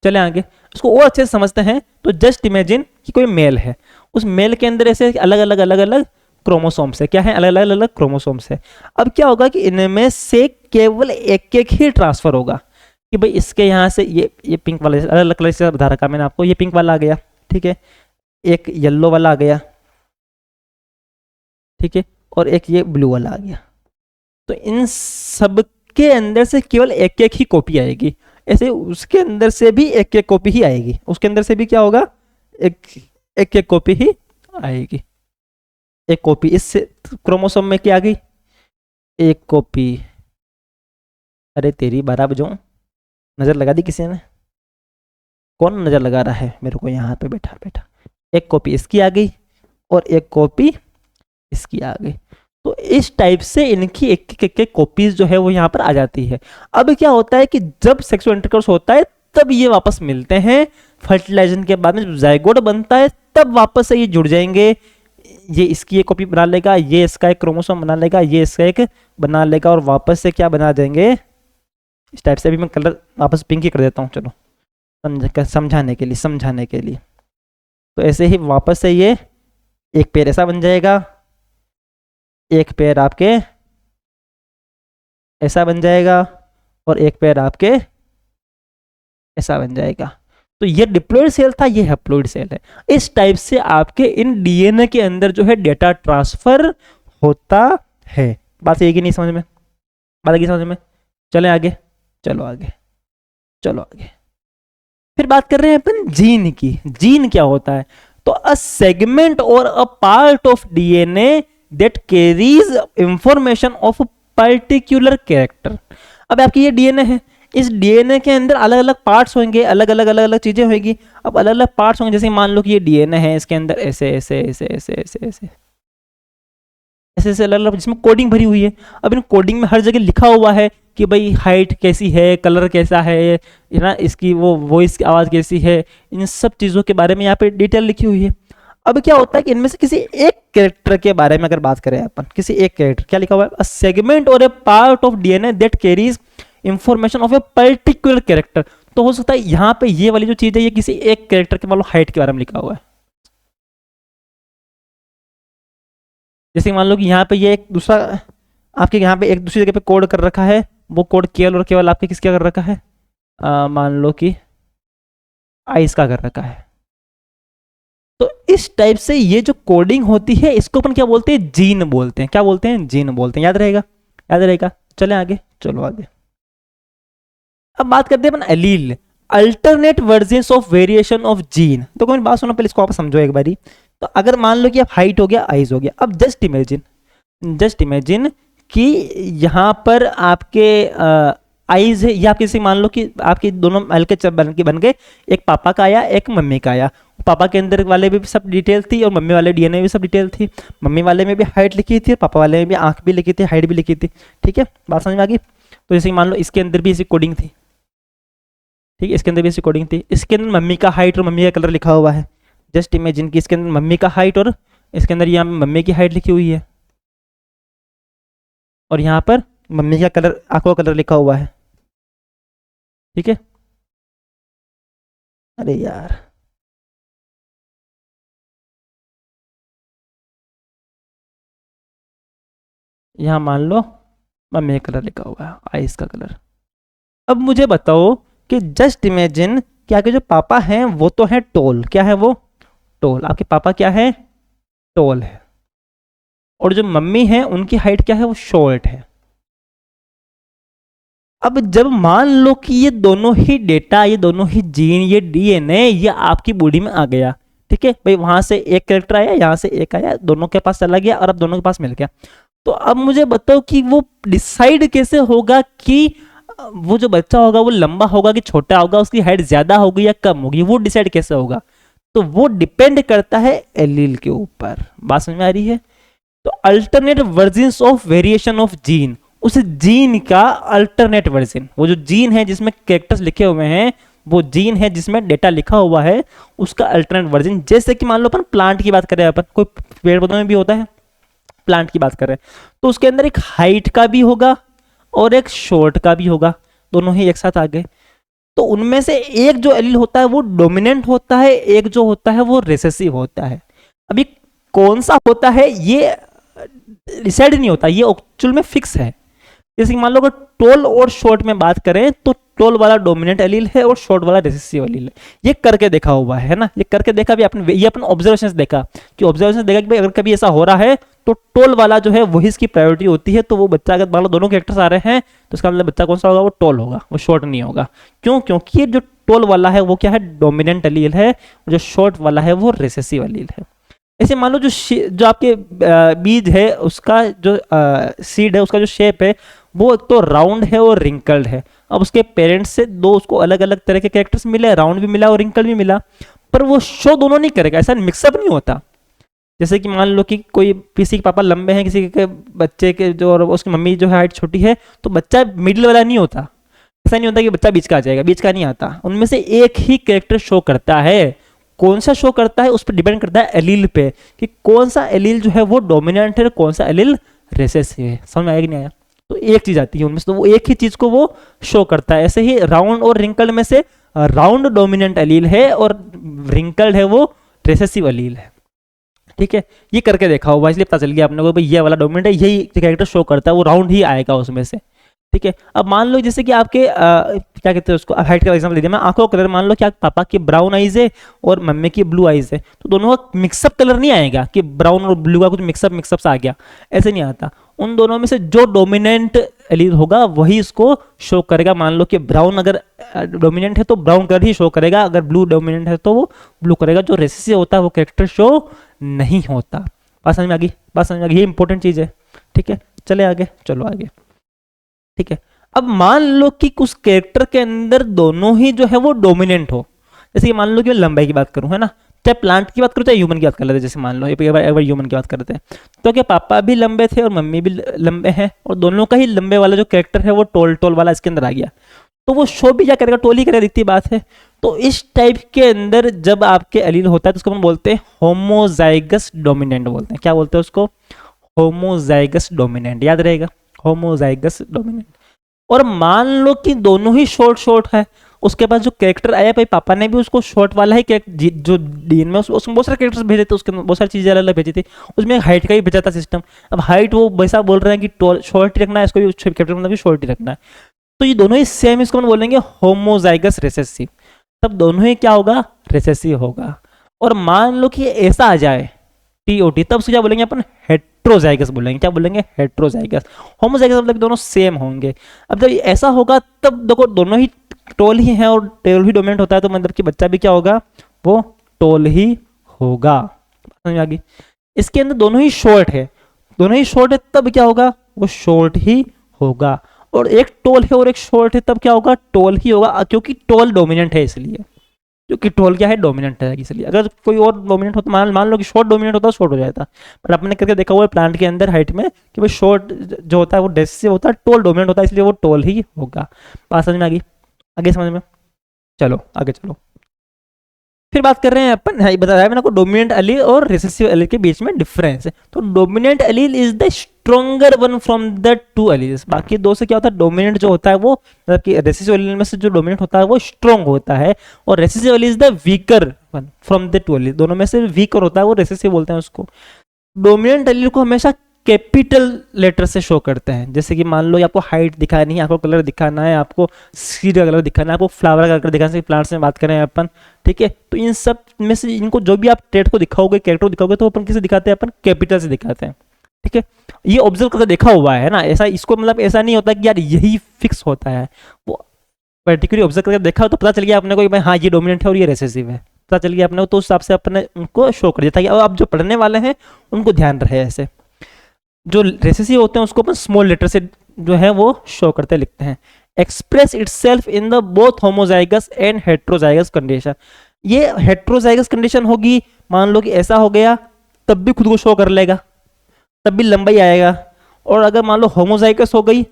चले आगे उसको और अच्छे से समझते हैं। तो जस्ट इमेजिन कि कोई मेल है, उस मेल के अंदर ऐसे अलग अलग क्रोमोसोम्स है। क्या है? अलग अलग क्रोमोसोम्स है। अब क्या होगा कि इनमें से केवल एक एक ही ट्रांसफर होगा, कि भाई इसके यहाँ से ये पिंक वाला, अलग अलग कलर से बता रखा मैंने आपको, ये पिंक वाला आ गया, ठीक है, एक येलो वाला आ गया, ठीक है, और एक ये ब्लू वाला आ गया। तो इन सब के अंदर से केवल एक एक ही कॉपी आएगी। ऐसे उसके अंदर से भी एक एक कॉपी ही आएगी, उसके अंदर से भी क्या होगा? एक एक कॉपी ही आएगी। एक कॉपी इस क्रोमोसोम में क्या आ गई? एक कॉपी। अरे तेरी 12 बजो, नजर लगा दी किसी ने? कौन नज़र लगा रहा है मेरे को यहाँ पे बैठा बैठा? एक कॉपी इसकी आ गई और एक कॉपी इसकी आ गई। तो इस टाइप से इनकी एक कॉपीज जो है वो यहाँ पर आ जाती है। अब क्या होता है कि जब सेक्सुअल इंटरकोर्स होता है तब ये वापस मिलते हैं, फर्टिलाइजेशन के बाद में जब जाइगोट बनता है तब वापस से ये जुड़ जाएंगे। ये इसकी एक कॉपी बना लेगा, ये इसका एक क्रोमोसोम बना लेगा, ये इसका एक बना लेगा और वापस से क्या बना देंगे इस टाइप से। अभी मैं कलर वापस पिंक ही कर देता हूँ, चलो समझाने के लिए। तो ऐसे ही वापस से ये एक पेड़ ऐसा बन जाएगा, एक पेड़ आपके ऐसा बन जाएगा और एक पेड़ आपके ऐसा बन जाएगा। तो ये डिप्लॉयड सेल था, ये हैप्लॉयड सेल है। इस टाइप से आपके इन डीएनए के अंदर जो है डेटा ट्रांसफर होता है। बात ये कि नहीं समझ में? बात की समझ में? चले आगे, चलो आगे। फिर बात कर रहे हैं अपन जीन की। जीन क्या होता है? तो अ सेगमेंट और a part of DNA that carries information of particular character. अब आपकी ये डीएनए है, इस डीएनए के अंदर अलग अलग पार्ट्स होंगे, अलग अलग चीजें होंगी। अब अलग अलग पार्ट्स होंगे, जैसे मान लो कि ये डीएनए है, इसके अंदर ऐसे ऐसे ऐसे ऐसे ऐसे ऐसे ऐसे ऐसे अलग अलग जिसमें कोडिंग भरी हुई है। अब इन कोडिंग में हर जगह लिखा हुआ है कि भाई हाइट कैसी है, कलर कैसा है ना, इसकी वो वॉइस की आवाज़ कैसी है, इन सब चीज़ों के बारे में यहाँ पे डिटेल लिखी हुई है। अब क्या होता है कि इनमें से किसी एक कैरेक्टर के बारे में अगर बात करें अपन, किसी एक कैरेक्टर, क्या लिखा हुआ है? अ सेगमेंट और a part of DNA that carries information of a particular character. तो हो सकता है यहाँ पे ये वाली जो चीज़ है ये किसी एक कैरेक्टर के मान लो हाइट के बारे में लिखा हुआ है। जैसे मान लो कि यहाँ पे ये एक दूसरा आपके यहाँ पे एक दूसरी जगह पे कोड कर रखा है, वो कोड केवल और केवल आपके किसका कर रखा है? मान लो कि आइस का कर रखा है। तो इस टाइप से ये जो कोडिंग होती है इसको अपन क्या बोलते हैं? जीन बोलते हैं। क्या बोलते हैं? जीन बोलते हैं। याद रहेगा, याद रहेगा। चले आगे, चलो आगे। अब बात करते हैं अपन allele, alternate versions of variation of gene. तो कोई बात सुनो, पहले इसको आप समझो एक बारी। तो अगर मान लो कि आप हाइट हो गया, आइज हो गया, अब जस्ट इमेजिन कि यहाँ पर आपके आइज है, या आप किसी मान लो कि आपके दोनों हल्के बन गए, एक पापा का आया, एक मम्मी का आया। पापा के अंदर वाले भी सब डिटेल थी और मम्मी वाले डीएनए भी सब डिटेल थी। मम्मी वाले में भी हाइट लिखी थी और पापा वाले में भी आंख भी लिखी थी, हाइट भी लिखी थी। ठीक है, बात समझ में आ गई? तो जैसे मान लो इसके अंदर भी ऐसी कोडिंग थी, ठीक है, इसके अंदर भी ऐसी कोडिंग थी। इसके अंदर मम्मी का हाइट और मम्मी का कलर लिखा हुआ है। जस्ट इमेजिन कि इसके अंदर मम्मी का हाइट और इसके अंदर यहाँ मम्मी की हाइट लिखी हुई है और यहाँ पर मम्मी का कलर, आंखों का कलर लिखा हुआ है। ठीक है, अरे यार यहाँ मान लो मम्मी का कलर लिखा हुआ है, आइस का कलर। अब मुझे बताओ कि जस्ट इमेजिन कि आपके जो पापा हैं वो तो है टॉल, क्या है वो? टॉल। आपके पापा क्या है? टॉल है। और जो मम्मी है उनकी हाइट क्या है? वो शॉर्ट है। अब जब मान लो कि ये दोनों ही डेटा, ये दोनों ही जीन, ये डीएनए ये आपकी बॉडी में आ गया, ठीक है भाई, वहां से एक कैरेक्टर आया, यहाँ से एक आया, दोनों के पास चला गया और अब दोनों के पास मिल गया। तो अब मुझे बताओ कि वो डिसाइड कैसे होगा कि वो जो बच्चा होगा वो लंबा होगा कि छोटा होगा, उसकी हाइट ज्यादा होगी या कम होगी, वो डिसाइड कैसे होगा? तो वो डिपेंड करता है एलील के ऊपर। बात समझ में आ रही है? तो alternate versions of variation of gene, उस जीन का अल्टरनेट वर्जन, वो जो जीन है जिसमें कैरेक्टर्स लिखे हुए हैं, वो जीन है जिसमें डेटा लिखा हुआ है, उसका अल्टरनेट वर्जन। जैसे कि मान लो अपन प्लांट की बात करें, अपन कोई पेड़ पौधों में भी होता है, प्लांट की बात कर रहे हैं, तो उसके अंदर एक हाइट का भी होगा और एक शॉर्ट का भी होगा, दोनों ही एक साथ आ गए। तो उनमें से एक जो एलील होता है वो डोमिनेंट होता है, एक जो होता है वो रिसेसिव होता है। अभी कौन सा होता है ये डिसाइड नहीं होता, ये एक्चुअल में फिक्स है। जैसे मान लो अगर टॉल और शॉर्ट में बात करें तो टॉल वाला डोमिनेंट एलील है और शॉर्ट वाला रिसेसिव एलील है। ये करके देखा हुआ है ना, ये करके देखा भी आपने, ये अपन ऑब्जर्वेशन देखा कि ऑब्जर्वेशन देखा कि भाई अगर कभी ऐसा हो रहा है तो टॉल वाला जो है वही इसकी प्रायोरिटी होती है। तो वो बच्चा अगर मान लो दोनों कैरेक्टर्स आ रहे हैं तो इसका मतलब बच्चा कौन सा होगा? वो टॉल होगा, वो शॉर्ट नहीं होगा। क्यों? क्योंकि ये जो टॉल वाला है वो क्या है? डोमिनेंट एलील है, जो शॉर्ट वाला है वो रिसेसिव एलील है। ऐसे मान लो जो आपके बीज है उसका जो सीड है, उसका जो शेप है वो एक तो राउंड है और रिंकल्ड है। अब उसके पेरेंट्स से दो उसको अलग अलग तरह के कैरेक्टर्स मिले, राउंड भी मिला और रिंकल्ड भी मिला, पर वो शो दोनों नहीं करेगा, ऐसा मिक्सअप नहीं होता। जैसे कि मान लो कि कोई किसी के पापा लंबे हैं, किसी के बच्चे के जो और उसकी मम्मी जो है हाइट छोटी है, तो बच्चा मिडिल वाला नहीं होता। ऐसा नहीं होता कि बच्चा बीच का आ जाएगा, बीच का नहीं आता। उनमें से एक ही कैरेक्टर शो करता है। कौन सा शो करता है उस पर डिपेंड करता है एलील पे, कि कौन सा एलील जो है वो डोमिनेंट है, कौन सा एलील रिसेसिव है। समझ में आया कि नहीं आया? तो एक चीज आती है उनमें से, तो वो एक ही चीज को वो शो करता है। ऐसे ही राउंड और रिंकल्ड में से राउंड डोमिनेंट एलील है और रिंकल्ड है वो रिसेसिव एलील है। ठीक है, ये करके देखा होगा, इसलिए पता चल गया आपने को भाई ये वाला डोमिनेंट है, यही कैरेक्टर शो करता है, वो राउंड ही आएगा उसमें से। ठीक है, अब मान लो जैसे कि आपके क्या कहते हैं उसको, हाइट का एग्जांपल दे दिया मैं। आंखों का कलर मान लो कि आप पापा की ब्राउन आइज है और मम्मी की ब्लू आइज है, तो दोनों का मिक्सअप कलर नहीं आएगा कि ब्राउन और ब्लू का कुछ मिक्सअप सा आ गया, ऐसे नहीं आता। उन दोनों में से जो डोमिनेंट एलील होगा वही इसको शो करेगा। मान लो कि ब्राउन अगर डोमिनेंट है तो ब्राउन कलर ही शो करेगा, अगर ब्लू डोमिनेंट है तो वो ब्लू करेगा। जो रेसेसिव होता है वो कैरेक्टर शो नहीं होता। बात समझ में आ गई? बात समझ में आ गई, ये इंपॉर्टेंट चीज है। ठीक है, चले आगे, चलो आगे। ठीक है, अब मान लो कि कुछ कैरेक्टर के अंदर दोनों ही जो है वो डोमिनेंट हो। जैसे कि मान लो कि मैं लंबाई की बात करूं, है ना, चाहे प्लांट की बात करूं चाहे ह्यूमन की बात कर लेते हैं। जैसे मान लो एक बार ह्यूमन की बात करते हैं, तो क्या पापा भी लंबे थे और मम्मी भी लंबे हैं, और दोनों का ही लंबे वाला जो कैरेक्टर है वो टोल टोल वाला इसके अंदर आ गया, तो वो शो भी क्या करेगा, टोल ही करेगा, दिखती बात है। तो इस टाइप के अंदर जब आपके एलील होता है तो उसको हम बोलते हैं होमोजाइगस डोमिनेंट बोलते हैं। क्या बोलते हैं उसको? होमोजाइगस डोमिनेंट, याद रहेगा, होमोजाइगस डोमिनेंट। और मान लो कि दोनों ही शॉर्ट शॉर्ट है, उसके पास जो कैरेक्टर आया भाई पापा ने भी उसको शॉर्ट वाला ही जो डीएन में उसमें बहुत सारे कैरेक्टर्स भेजे थे, उसके बहुत सारी चीजें अलग अलग भेजी थी, उसमें हाइट का ही भेजा था सिस्टम। अब हाइट वो वैसा बोल रहे हैं कि शॉर्ट ही रखना है, इसको भी कैरेक्टर मतलब भी शॉर्ट ही रखना है, तो ये दोनों ही सेम, इसको हम बोलेंगे होमोजाइगस रिसेसिव। तब दोनों ही क्या होगा, रिसेसिव होगा। और मान लो कि ऐसा आ जाए टीओटी, तब से क्या बोलेंगे अपन, हेट्रोजाइगस बोलेंगे। क्या बोलेंगे? हेट्रोजाइगस। होमोजाइगस मतलब दोनों सेम होंगे। अब जब ऐसा होगा तब देखो दोनों ही टोल ही है और टोल ही डोमिनेंट होता है, तो मतलब कि बच्चा भी क्या होगा, वो टोल ही होगा। समझ में आ गई? इसके अंदर दोनों ही शॉर्ट है, दोनों ही शॉर्ट है, तब क्या होगा, वो शॉर्ट ही होगा। और एक टोल है और एक शॉर्ट है, तब क्या होगा, टोल ही होगा, क्योंकि टोल डोमिनेंट है इसलिए, क्योंकि टोल क्या है, डोमिनेंट है इसलिए। अगर कोई और डोमिनेंट होता, मान लो कि शॉर्ट डोमिनेंट होता, शॉर्ट हो जाता। बट आपने करके देखा हुआ है प्लांट के अंदर हाइट में कि भाई शॉर्ट जो होता है वो डेसिव होता है, टोल डोमिनेंट होता है, इसलिए वो टोल ही होगा। बात समझ में आ गई? आगे समझ में? चलो आगे चलो। फिर बात कर रहे हैं अपन, बता रहा है मैंने आपको डोमिनेंट एलील और रिसेसिव एलील के बीच में डिफरेंस है। तो dominant allele is the stronger one from the two alleles. बाकी दो से क्या होता है, डोमिनेंट जो होता है वो मतलब कि रेसेसिव एलील में से जो डोमिनेंट होता है वो स्ट्रॉन्ग होता है, और recessive allele is the weaker one from the two allele. दोनों में से वीकर होता है वो रेसेसिव बोलते हैं उसको। डोमिनेंट एलील को हमेशा कैपिटल लेटर से शो करते हैं। जैसे कि मान लो आपको हाइट दिखानी है, आपको कलर दिखाना है, आपको सीड का कलर दिखाना है, आपको फ्लावर का कलर दिखाना है, प्लांट्स में बात करें अपन, ठीक है, तो इन सब में से इनको जो भी आप ट्रेड को दिखाओगे, कैरेक्टर को दिखाओगे, तो अपन किसे दिखाते हैं, अपन कैपिटल से दिखाते हैं। ठीक है, ये ऑब्जर्व करके देखा हुआ है ना, ऐसा इसको मतलब ऐसा नहीं होता कि यार यही फिक्स होता है, वो पर्टिकुलरली ऑब्जर्व करके देखा तो पता चल गया अपने को भाई हाँ ये डोमिनेंट है और ये रिसेसिव है, पता चल गया अपने को, तो उस हिसाब से अपने उनको शो कर दिया, ताकि अब आप जो पढ़ने वाले हैं उनको ध्यान रहे। ऐसे जो रेसेसिव होते हैं उसको अपन स्मॉल लेटर से जो है वो शो करते लिखते हैं। Express itself in the both homozygous and heterozygous condition. ये हेट्रोजाइगस कंडीशन होगी, मान लो कि ऐसा हो गया तब भी खुद को शो कर लेगा, तब भी लंबाई आएगा, और अगर मान लो होमोजाइगस हो गई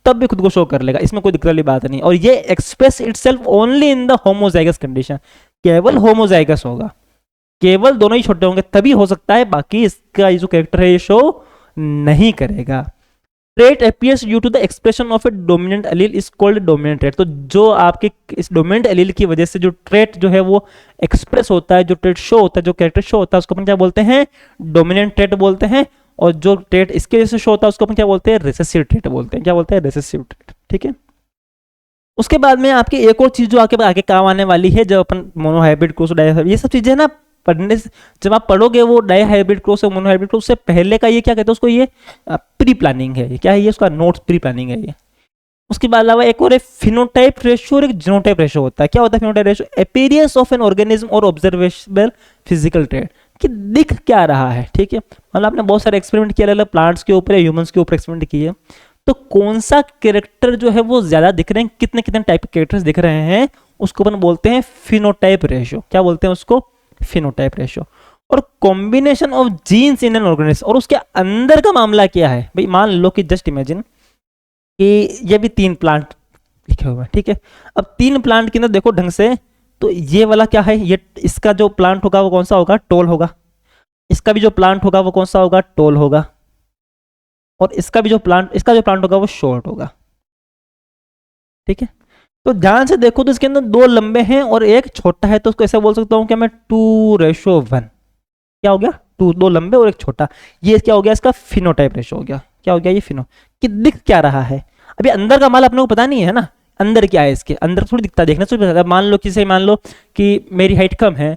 तब भी खुद को शो कर लेगा, इसमें कोई दिक्कत वाली बात नहीं। और ये express itself only in the homozygous condition, केवल होमोजाइगस होगा, केवल दोनों ही छोटे होंगे तभी हो सकता है, बाकी इसका जो कैरेक्टर है ये शो नहीं करेगा। Trait appears due to the expression of a dominant allele is called dominant trait. तो जो आपके इस डोमिनेंट एलील की वजह से जो ट्रेट जो है वो एक्सप्रेस होता है, जो ट्रेट शो होता है, जो कैरेक्टर शो होता है, उसको अपन क्या बोलते हैं, डोमिनेंट ट्रेट बोलते हैं। और जो ट्रेट इसके वजह से शो होता है उसको अपन क्या बोलते हैं, रिसेसिव ट्रेट बोलते हैं। क्या बोलते हैं, रिसेसिव ट्रेट। ठीक है, उसके बाद में आपकी एक और चीज जो आगे काम आने वाली है, जब अपन मोनोहाइब्रिड क्रॉस, ये सब चीजें ना पढ़ने जब आप पढ़ोगे वो डाई हाइब्रिड क्रॉस और मोनोहाइब्रिड क्रॉस से पहले का ये क्या कहते हैं उसको, ये प्री प्लानिंग है। क्या है ये, उसका नोट्स प्री प्लानिंग है ये। उसके बाद अलावा एक और फिनोटाइप रेशियो और एक जीनोटाइप रेशियो होता है। क्या होता है phenotype ratio, appearance of N organism और ऑब्जर्वेबल फिजिकल ट्रेट, कि दिख क्या रहा है। ठीक है, मतलब आपने बहुत सारे एक्सपेरिमेंट किए अलग अलग प्लांट्स के ऊपर या ह्यूमंस के ऊपर एक्सपेरिमेंट किए, तो कौन सा कैरेक्टर जो है वो ज्यादा दिख रहे हैं, कितने कितने टाइप के कैरेक्टर्स दिख रहे हैं, उसको अपन बोलते हैं फिनोटाइप रेशियो। क्या बोलते हैं उसको? Phenotype ratio. और combination of genes in an organism, और उसके अंदर का मामला क्या है भाई? मान लो कि जस्ट इमेजिन कि ये भी 3 प्लांट लिखे हुए हैं, ठीक है। अब 3 प्लांट के अंदर देखो ढंग से, तो ये वाला क्या है, ये इसका जो प्लांट होगा वो कौन सा होगा? टोल होगा। इसका भी जो प्लांट होगा वो कौन सा होगा? टोल होगा। और इसका भी जो प्लांट, इसका जो प्लांट होगा वो शॉर्ट होगा, ठीक है। तो ध्यान से देखो तो इसके अंदर 2 लंबे हैं और एक छोटा है, तो उसको ऐसे बोल सकता हूं कि मैं 2:1। क्या हो गया? 2 लंबे और एक छोटा। ये क्या हो गया? इसका फिनोटाइप रेशो हो गया। क्या हो गया? ये फिनो। कि दिख क्या रहा है? अभी अंदर का माल अपने को पता नहीं है ना, अंदर क्या है, इसके अंदर थोड़ी दिखता है, देखने से पता है। मान लो किसी, मान लो कि मेरी हाइट कम है,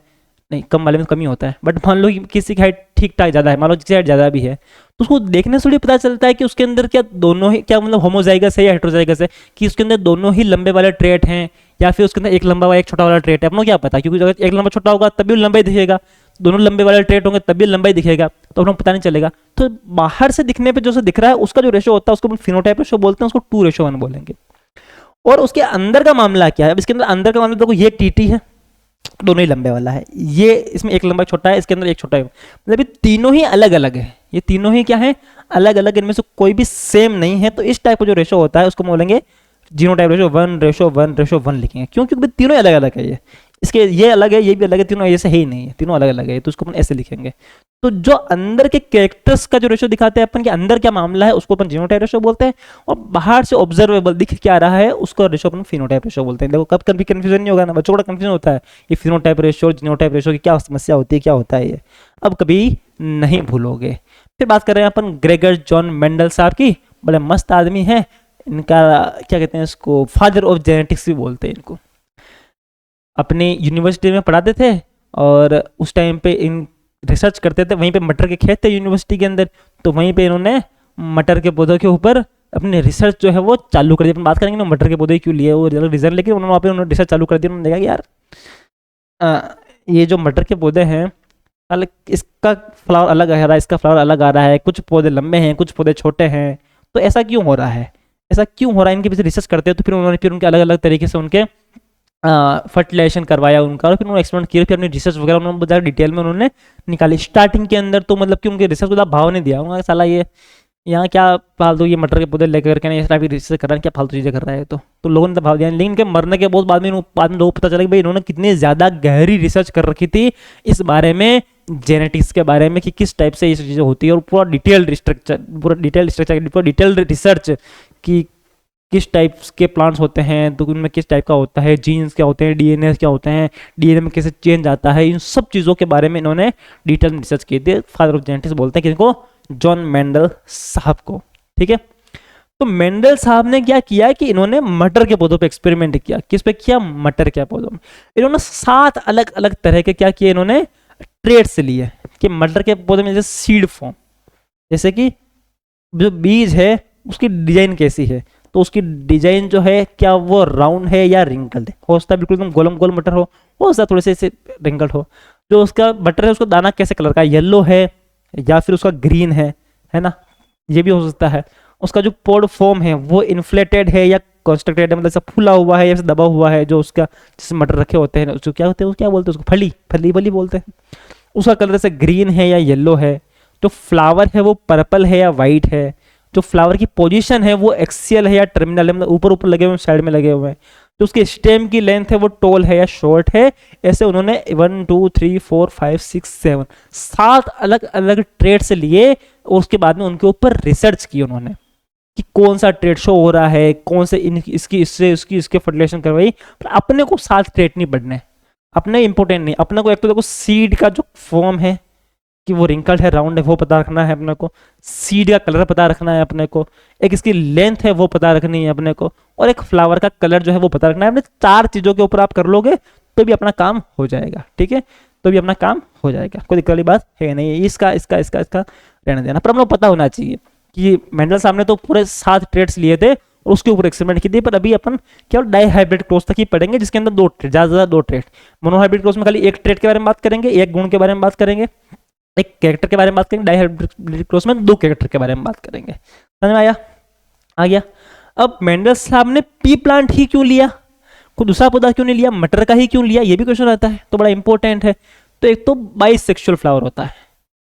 नहीं कम वाले में कम ही होता है, बट मान लो कि किसी की हाइट ठीक ठाक ज़्यादा है, मान लो किसी हाइट ज़्यादा भी है, तो उसको देखने से थोड़ी पता चलता है कि उसके अंदर क्या दोनों ही, क्या मतलब होमोजाइगस है या हेटेरोजाइगस है, कि उसके अंदर दोनों ही लंबे वाले ट्रेट हैं या फिर उसके अंदर एक लंबा वाला एक छोटा वाला ट्रेट है। अपनों क्या पता, क्योंकि अगर एक लंबा छोटा होगा तभी लंबा ही दिखेगा, दोनों लंबे वाले ट्रेट होंगे तभी लंबा ही दिखेगा, तो अपनों को पता नहीं चलेगा। तो बाहर से दिखने पे जो दिख रहा है उसका जो रेशो होता है उसको हम फिनोटाइप रेशो बोलते हैं, उसको 2:1 बोलेंगे। और उसके अंदर का मामला क्या है? अब इसके अंदर अंदर का मामला देखो, ये टीटी है, दोनों ही लंबे वाला है, ये इसमें एक लंबा छोटा है, इसके अंदर एक छोटा है, मतलब ये तीनों ही अलग अलग है, ये तीनों ही क्या है? अलग अलग, इनमें से कोई भी सेम नहीं है। तो इस टाइप का जो रेशो होता है उसको बोलेंगे जीनोटाइप रेशो 1:1:1 लिखेंगे। क्यों? क्योंकि तीनों अलग अलग है, ये इसके ये अलग है, ये भी अलग है, तीनों ऐसे है ही नहीं है, तीनों अलग अलग है, तो उसको अपन ऐसे लिखेंगे। तो जो अंदर के कैरेक्टर्स का जो रेशो दिखाते हैं अपन के अंदर क्या मामला है उसको अपन जीनोटाइप रेशो बोलते हैं, और बाहर से ऑब्जर्वेबल दिख क्या रहा है उसको रेशो अपन फिनोटाइप रेशो बोलते हैं। देखो कब कभी कंफ्यूजन नहीं होगा ना, बच्चों को कंफ्यूजन होता है ये फिनोटाइप रेशो और जीनोटाइप रेशो की क्या समस्या होती है, क्या होता है ये, अब कभी नहीं भूलोगे। फिर बात कर रहे हैं अपन ग्रेगर जॉन मेंडल साहब की, बड़े मस्त आदमी है, इनका क्या कहते हैं इसको, फादर ऑफ जेनेटिक्स भी बोलते हैं इनको। अपनी यूनिवर्सिटी में पढ़ाते थे और उस टाइम पे इन रिसर्च करते थे, वहीं पे मटर के खेत थे यूनिवर्सिटी के अंदर, तो वहीं पे इन्होंने मटर के पौधों के ऊपर अपनी रिसर्च जो है वो चालू कर दी। अपन बात करेंगे ना मटर के पौधे क्यों लिए वो रीजन, लेकिन उन्होंने वहाँ पे उन्होंने रिसर्च चालू कर दी। उन्होंने देखा कि यार ये जो मटर के पौधे हैं, अलग इसका फ्लावर अलग आ रहा है, इसका फ्लावर अलग आ रहा है, कुछ पौधे लंबे हैं कुछ पौधे छोटे हैं, तो ऐसा क्यों हो रहा है, ऐसा क्यों हो रहा है, इनके पीछे रिसर्च करते हैं। तो फिर उन्होंने फिर उनके अलग अलग तरीके से उनके फर्टिलाइजेशन करवाया उनका, और फिर उन्होंने एक्सपेरिमेंट किया, फिर अपनी रिसर्च वगैरह उन्होंने बहुत ज़्यादा डिटेल में उन्होंने निकाली। स्टार्टिंग के अंदर तो मतलब कि उनके रिसर्च को भाव नहीं दिया, उन्होंने साला ये यहाँ क्या फालतू ये मटर के पौधे लेकर करके नहीं, इस रिसर्च कर रहा है, क्या फालतू चीज़ें कर रहा है, तो लोगों ने तो भाव दिया। लेकिन इनके मरने के बहुत बाद में लोगों को पता चला कि भाई इन्होंने कितनी ज़्यादा गहरी रिसर्च कर रखी थी इस बारे में, जेनेटिक्स के बारे में, कि किस टाइप से ये चीज़ें होती है, और पूरा डिटेल्ड स्ट्रक्चर, पूरा डिटेल्ड रिसर्च कि किस टाइप के प्लांट्स होते हैं, तो उनमें किस टाइप का होता है, जीन्स क्या होते हैं, डीएनए क्या होते हैं, डीएनए में कैसे चेंज आता है, इन सब चीज़ों के बारे में इन्होंने डिटेल में रिसर्च की थी। फादर ऑफ जेनेटिक्स बोलते हैं किनको? जॉन मेंडल साहब को, ठीक है। तो मेंडल साहब ने क्या किया कि इन्होंने मटर के पौधों पे एक्सपेरिमेंट किया। किस पे किया? मटर के पौधों में। इन्होंने 7 अलग अलग तरह के क्या किए, इन्होंने ट्रेड्स लिए कि मटर के पौधे में जैसे सीड फॉर्म, जैसे कि जो बीज है उसकी डिजाइन कैसी है, तो उसकी डिजाइन जो है क्या वो राउंड है या रिंकल्ड है, हो सकता है बिल्कुल एकदम गोलम गोल मटर हो सकता है थोड़े से रिंकल्ड हो। जो उसका बटर है उसका दाना कैसे कलर का, येलो है या फिर उसका ग्रीन है ना, ये भी हो सकता है। उसका जो पोड फॉर्म है वो इन्फ्लेटेड है या कॉन्स्ट्रक्टेड है, मतलब ऐसा फूला हुआ है या दबा हुआ है, जो उसका जैसे मटर रखे होते हैं उसको क्या होते हैं, क्या बोलते हैं उसको, फली फली फली बोलते हैं। उसका कलर जैसे ग्रीन है या येलो है। जो फ्लावर है वो पर्पल है या वाइट है। जो फ्लावर की पोजीशन है वो एक्सियल है या टर्मिनल है, मतलब ऊपर ऊपर लगे हुए साइड में लगे हुए हैं। जो उसके स्टेम की लेंथ है वो टॉल है या शॉर्ट है। ऐसे उन्होंने 1 2 3 4 5 6 7 7 अलग अलग ट्रेड्स लिए और उसके बाद में उनके ऊपर रिसर्च की उन्होंने कि कौन सा ट्रेड शो हो रहा है, कौन से इसकी इससे इसके फर्टिलाइजेशन करवाई। पर अपने को 7 ट्रेड नहीं पढ़ने, अपने इंपॉर्टेंट नहीं। अपने को एक तो देखो सीड का जो फॉर्म है कि वो रिंकल्ड है राउंड है वो पता रखना है अपने को, सीड का कलर पता रखना है अपने को, एक इसकी लेंथ है वो पता रखनी है अपने को, और एक फ्लावर का कलर जो है वो पता रखना है। अपने 4 चीज़ों के ऊपर आप कर लोगे तो भी अपना काम हो जाएगा, ठीक है, तो भी अपना काम हो जाएगा, कोई दिक्कत वाली बात है नहीं। इसका इसका इसका इसका रहने देना, पर अपने पता होना चाहिए कि मेंडल साहब ने तो पूरे 7 ट्रेड्स लिए थे और उसके ऊपर एक्सपेरिमेंट की थी। पर अभी अपन केवल डाई हाइब्रिड क्रॉस तक ही पढ़ेंगे जिसके अंदर 2 ट्रेड, ज़्यादा से ज़्यादा 2 ट्रेड। मोनोहाइब्रिड क्रॉस में खाली एक ट्रेड के बारे में बात करेंगे, एक गुण के बारे में बात करेंगे, एक कैरेक्टर के बारे में बात करेंगे। डाई हाइब्रिड क्रॉस में 2 कैरेक्टर के बारे में बात करेंगे। समझ में आया? आ गया। अब मेंडल साहब ने पी प्लांट ही क्यों लिया, कोई दूसरा पौधा क्यों नहीं लिया, मटर का ही क्यों लिया, ये भी क्वेश्चन आता है, तो बड़ा इंपॉर्टेंट है। तो एक तो बाइसेक्सुअल फ्लावर होता है,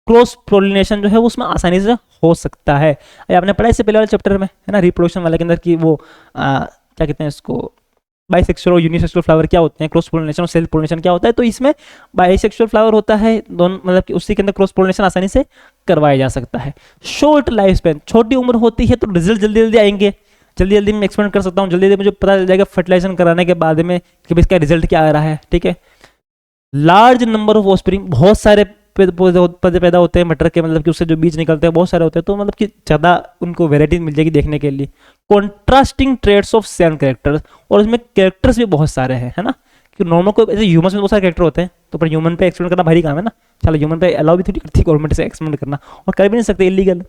क्रॉस पोलिनेशन जो है वो उसमें आसानी से हो सकता है। ये आपने पढ़ा इससे पहले वाले चैप्टर में है ना, रिप्रोडक्शन वाले के अंदर कि वो क्या कहते हैं इसको, बाइसेक्सुअल और यूनिसेक्सुअल फ्लावर क्या होते हैं, क्रॉस पोलिनेशन और सेल्फ पोलिनेशन क्या होता है। तो इसमें बाइसेक्सुअल फ्लावर होता है दोनों, मतलब कि उसी के अंदर क्रॉस पोलिनेशन आसानी से करवाया जा सकता है। शॉर्ट लाइफ स्पैन, छोटी उम्र होती है तो रिजल्ट जल्दी जल्दी आएंगे, जल्दी जल्दी मैं एक्सपेरिमेंट कर सकता हूँ, जल्दी जल्दी मुझे पता चल जाएगा फर्टिलाइजेशन कराने के बाद में कि इसका रिजल्ट क्या आ रहा है, ठीक है। लार्ज नंबर ऑफ ऑस्प्रिंग, बहुत सारे पौधे पैदा होते हैं मटर के, मतलब कि उससे जो बीज निकलते हैं बहुत सारे होते हैं, तो मतलब कि ज़्यादा उनको वेराइटी मिल जाएगी देखने के लिए। Contrasting traits of same characters, और इसमें कैरेक्टर्स भी बहुत सारे हैं, है ना, कि नॉर्मल को ऐसे ह्यूमन में बहुत सारे कैरेक्टर होते हैं, तो पर ह्यूमन पे एक्सपेरिमेंट करना भारी काम है ना, चलो ह्यूमन पे अलाउ भी थोड़ी करती गवर्नमेंट से एक्सपेरिमेंट करना, और कर भी नहीं सकते, इलीगल।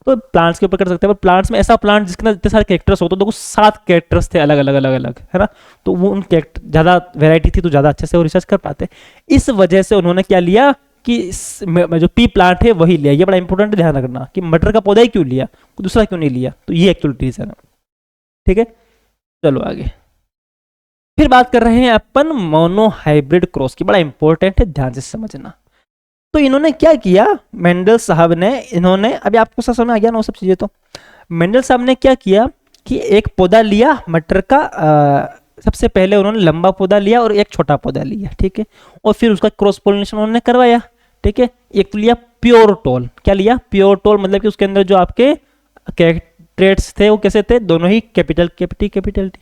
तो प्लांट्स के ऊपर कर सकते हैं, पर प्लांट्स में ऐसा प्लांट जिसके अंदर इतने सारे कैरेक्टर्स होते, तो देखो 7 कैरेक्टर्स थे अलग अलग अलग अलग, है ना, तो वो उन कैरेक्टर ज़्यादा वेराइटी थी तो ज़्यादा अच्छे से वो रिसर्च कर पाते। इस वजह से उन्होंने क्या लिया कि जो पी प्लांट है वही लिया। ये बड़ा इंपॉर्टेंट ध्यान रखना कि मटर का पौधा ही क्यों लिया, दूसरा क्यों नहीं लिया, तो ये एक्चुअल रीजन है, ठीक है। चलो आगे, फिर बात कर रहे हैं अपन मोनोहाइब्रिड क्रॉस की, बड़ा इंपॉर्टेंट है, ध्यान से समझना। तो इन्होंने क्या किया, मेंडल साहब ने, इन्होंने अभी आपको समझ में आ गया ना वो सब चीजें, तो मेंडल साहब ने क्या किया कि एक पौधा लिया मटर का, सबसे पहले उन्होंने लंबा पौधा लिया और एक छोटा पौधा लिया, ठीक है, और फिर उसका क्रॉस पोलिनेशन उन्होंने करवाया, ठीक है। एक तो लिया प्योर टोल, क्या लिया, प्योर टोल, मतलब कि उसके अंदर जो आपके ट्रेट्स थे वो कैसे थे, दोनों ही कैपिटल कैपिटल टी।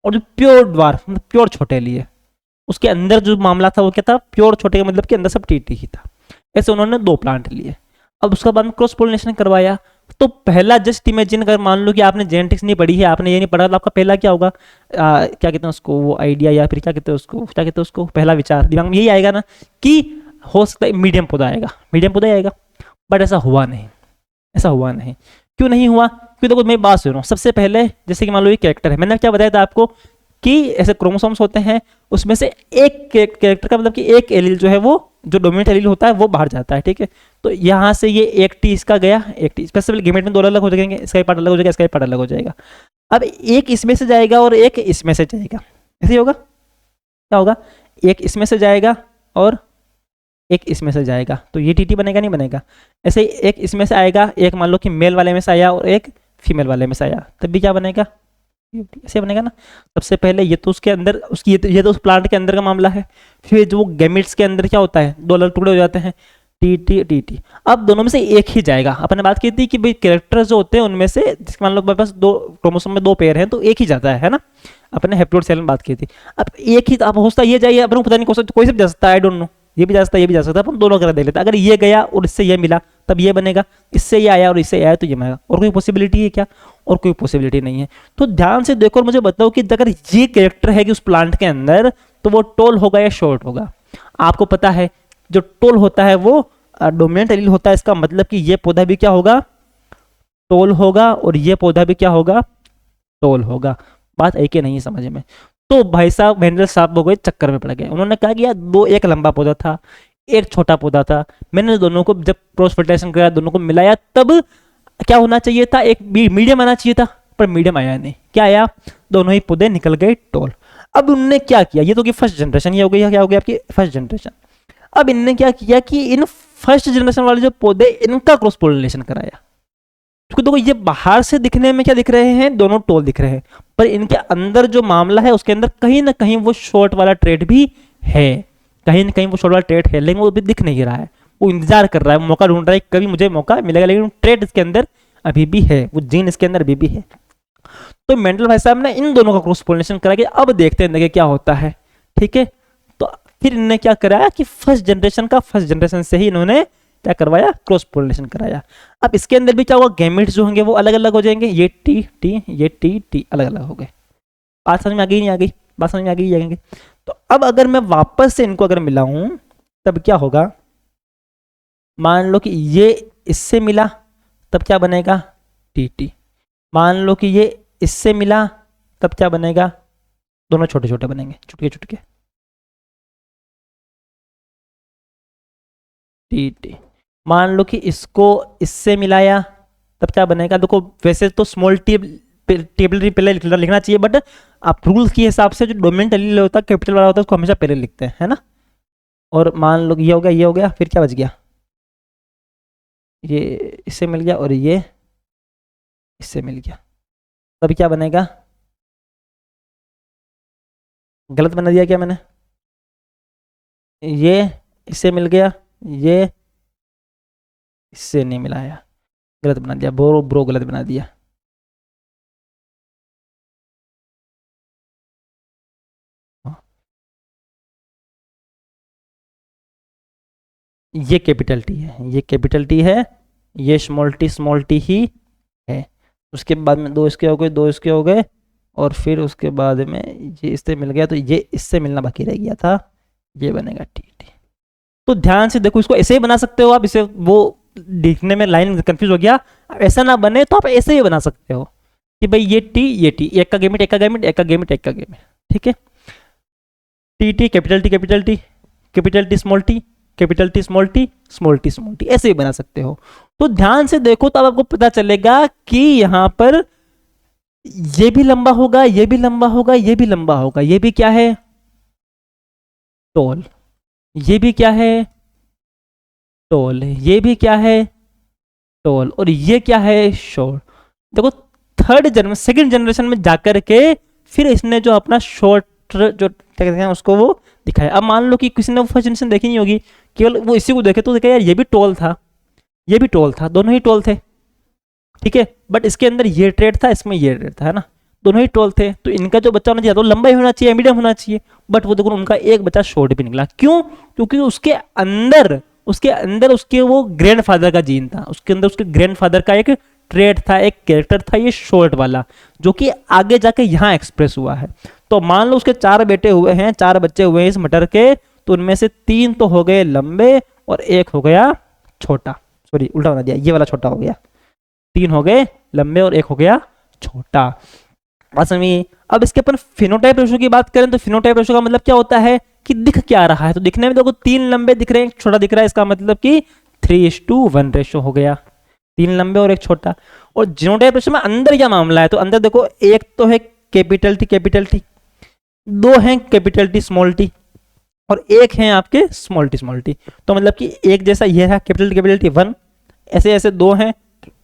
और जो प्योर ड्वार्फ मतलब प्योर छोटे लिए, उसके अंदर जो मामला था वो क्या था, प्योर छोटे का मतलब कि अंदर सब टी ही था। ऐसे उन्होंने 2 प्लांट लिए। अब उसका बाद में क्रॉस पोलिनेशन करवाया। तो पहला जस्ट इमेजिन, अगर मान लो कि आपने जेनेटिक्स नहीं पढ़ी है, आपने ये नहीं पढ़ा, तो आपका पहला क्या होगा, क्या कहते हैं उसको, वो आइडिया या फिर क्या कहते हैं उसको, क्या कहते हैं उसको, पहला विचार दिमाग में यही आएगा ना कि हो सकता है मीडियम पौधा आएगा, मीडियम पौधा आएगा। बट ऐसा हुआ नहीं, ऐसा हुआ नहीं। क्यों नहीं हुआ, क्योंकि देखो मैं बात सुनो, सबसे पहले जैसे कि मान लो ये कैरेक्टर है, मैंने क्या बताया था आपको कि ऐसे क्रोमोसोम्स होते हैं, उसमें से एक कैरेक्टर का मतलब कि एक एलील जो है वो, जो डोमिनेंट एलील होता है वो बाहर जाता है, ठीक है। तो यहाँ से ये एक टी इसका गया, एक टी स्पेसिफिक गेमेट में 2 अलग हो जाएंगे, इसका ही पार्ट अलग हो जाएगा, इसका ही पार्ट अलग हो जाएगा। अब एक इसमें से जाएगा और एक इसमें से जाएगा, ऐसे ही होगा, क्या होगा, एक इसमें से जाएगा और एक इसमें से जाएगा, तो ये टीटी बनेगा नहीं बनेगा। ऐसे ही एक इसमें से आएगा, एक मान लो कि मेल वाले में से आया और एक फीमेल वाले में से आया, तब भी क्या बनेगा, ऐसे बनेगा ना। सबसे पहले ये तो उसके अंदर उसकी ये तो उस प्लांट के अंदर का मामला है। फिर जो गेमिट्स के अंदर क्या होता है, 2 अलग टुकड़े हो जाते हैं, टी टी टी टी। अब दोनों में से एक ही जाएगा। अपने बात की थी कि भाई कैरेक्टर्स जो होते हैं उनमें से, जिसके मान लो मेरे पास 2 क्रोमोसोम में 2 पेयर हैं, तो एक ही जाता है ना। अपने हैप्लोइड सेल में बात की थी। अब एक ही, अब हो सकता है ये जाइए, अपन को पता नहीं कोई से भी जा सकता है, आई डोंट नो, ये भी जा सकता है, ये भी जा सकता है, अपन दोनों करा देख लेते हैं। अगर ये गया और इससे ये मिला तब ये बनेगा, इससे ये आया और इससे आया तो ये बनेगा। और कोई पॉसिबिलिटी है क्या, और कोई पॉसिबिलिटी नहीं है। तो ध्यान से देखो और मुझे बताओ कि अगर ये कैरेक्टर है कि उस प्लांट के अंदर, तो वो टोल होगा या शॉर्ट होगा। आपको पता है जो टोल होता है वो डोमिनेंट एलील होता है, इसका मतलब कि ये पौधा भी क्या होगा, टोल होगा, और ये पौधा भी क्या होगा, टोल होगा। बात एक ही नहीं है समझ में। तो भाई साहब मेंडल साहब हो गए चक्कर में पड़ गए। उन्होंने क्या किया, एक लंबा पौधा था, एक छोटा पौधा था, मैंने दोनों को जब क्रॉस फर्टिलाइजेशन कराया, दोनों को मिलाया, तब क्या होना चाहिए था, एक मीडियम आना चाहिए था, पर मीडियम आया नहीं। क्या आया, दोनों ही पौधे निकल गए टोल। अब उनने क्या किया, ये तो कि फर्स्ट जनरेशन, ये हो गई, क्या हो गया आपकी फर्स्ट जनरेशन। अब इनने क्या किया कि इन फर्स्ट जनरेशन वाले जो पौधे, इनका क्रॉस पोलिनेशन कराया। क्योंकि देखो ये बाहर से दिखने में क्या दिख रहे हैं, दोनों टोल दिख रहे हैं, पर इनके अंदर जो मामला है उसके अंदर कहीं ना कहीं वो शॉर्ट वाला ट्रेड भी है, कहीं ना कहीं वो शॉर्ट वाला ट्रेड है, लेकिन वो भी दिख नहीं रहा है। वो इंतजार कर रहा है, मौका ढूंढ रहा है, कभी मुझे मौका मिलेगा, लेकिन ट्रेड इसके अंदर अभी भी है, वो जीन इसके अंदर अभी भी है। तो मेंडल भाई साहब ने इन दोनों का क्रॉस पोलिनेशन करा के अब देखते हैं क्या होता है, ठीक है। तो फिर इन्होंने क्या कराया कि फर्स्ट जनरेशन से ही इन्होंने क्या करवाया, क्रॉस पोलिनेशन कराया। अब इसके अंदर भी क्या होगा, गैमेट्स जो होंगे वो अलग अलग हो जाएंगे, ये टी टी ये टी टी अलग अलग हो गए। बात समझ में आ गई, नहीं आ गई, बात समझ में आ गई जाएंगे। तो अब अगर मैं वापस से इनको अगर मिलाऊं तब क्या होगा, मान लो कि ये इससे मिला तब क्या बनेगा, टी टी। मान लो कि ये इससे मिला तब क्या बनेगा, दोनों छोटे छोटे बनेंगे, चुटके चुटके, टी टी। मान लो कि इसको इससे मिलाया तब क्या बनेगा, देखो वैसे तो स्मॉल टी टेबल पहले लिखना चाहिए, बट आप रूल्स के हिसाब से जो डोमिनेंट एलील होता है कैपिटल वाला होता है उसको हमेशा पहले लिखते हैं, है ना। और मान लो ये हो गया, ये हो गया, फिर क्या बच गया, ये इससे मिल गया और ये इससे मिल गया, तभी क्या बनेगा, गलत बना दिया क्या मैंने, ये इससे मिल गया, ये इससे नहीं मिलाया, गलत बना दिया, ब्रो ब्रो गलत बना दिया। ये कैपिटल टी है, ये कैपिटल टी है, ये स्मॉल टी ही है। उसके बाद में दो इसके हो गए, दो इसके हो गए, और फिर उसके बाद में ये इससे मिल गया, तो ये इससे मिलना बाकी रह गया था, ये बनेगा टी टी। तो ध्यान से देखो, इसको ऐसे ही बना सकते हो आप, इसे वो दिखने में लाइन कंफ्यूज हो गया, ऐसा ना बने तो आप ऐसे ही बना सकते हो कि भाई ये टी, एक का गेमिट, एक का गेमिट, एक का गेमिट, एक का गेमिट, ठीक है। T T capital T capital T, capital T small T, capital T small T, small T small T, ऐसे ही बना सकते हो। तो ध्यान से देखो तो अब आपको पता चलेगा कि यहां पर ये भी लंबा होगा, ये भी लंबा होगा, ये भी लंबा होगा, ये भी क्या है टोल, ये भी क्या है टोल, ये भी क्या है टोल, और ये क्या है शॉर्ट। देखो सेकंड जनरेशन में जाकर के फिर इसने जो अपना शॉर्ट जो क्या कहते हैं उसको वो दिखाया। अब मान लो कि किसी ने फर्स्ट जनरेशन देखी नहीं होगी, केवल वो इसी को देखे तो देखा यार ये भी टोल था, ये भी टोल था, दोनों ही टोल थे, ठीक है, बट इसके अंदर ये ट्रेड था, इसमें ये ट्रेड था, है ना, दोनों ही टोल थे, तो इनका जो बच्चा होना चाहिए तो लंबा ही होना चाहिए, मीडियम होना चाहिए, बट वो देखो उनका एक बच्चा शॉर्ट भी निकला। क्यों? क्योंकि उसके अंदर उसके वो ग्रैंडफादर का जीन था, उसके अंदर उसके ग्रैंडफादर का एक ट्रेड था, एक कैरेक्टर था ये शॉर्ट वाला, जो कि आगे जाके यहाँ एक्सप्रेस हुआ है। तो मान लो उसके 4 बेटे हुए हैं, 4 बच्चे हुए हैं इस मटर के, तो उनमें से 3 तो हो गए लंबे और 1 हो गया छोटा, सॉरी उल्टा बना दिया, ये वाला छोटा हो गया, 3 हो गए लंबे और 1 हो गया छोटा। बात समझिए। अब इसके अपन फिनोटाइप रेशो की बात करें तो फिनोटाइप रेशो का मतलब क्या होता है कि दिख क्या रहा है, तो दिखने में देखो 3 लंबे दिख रहे हैं, छोटा दिख रहा है, इसका मतलब कि 3:1 रेशो हो गया, 3 लंबे और 1 छोटा। और जीनोटाइप रेशो में अंदर क्या मामला है, तो अंदर देखो एक तो है कैपिटल टी, 2 हैं कैपिटल टी स्मॉल टी, और 1 है आपके स्मॉल टी। तो मतलब कि एक जैसा ये है कैपिटल टी 1, ऐसे ऐसे 2 हैं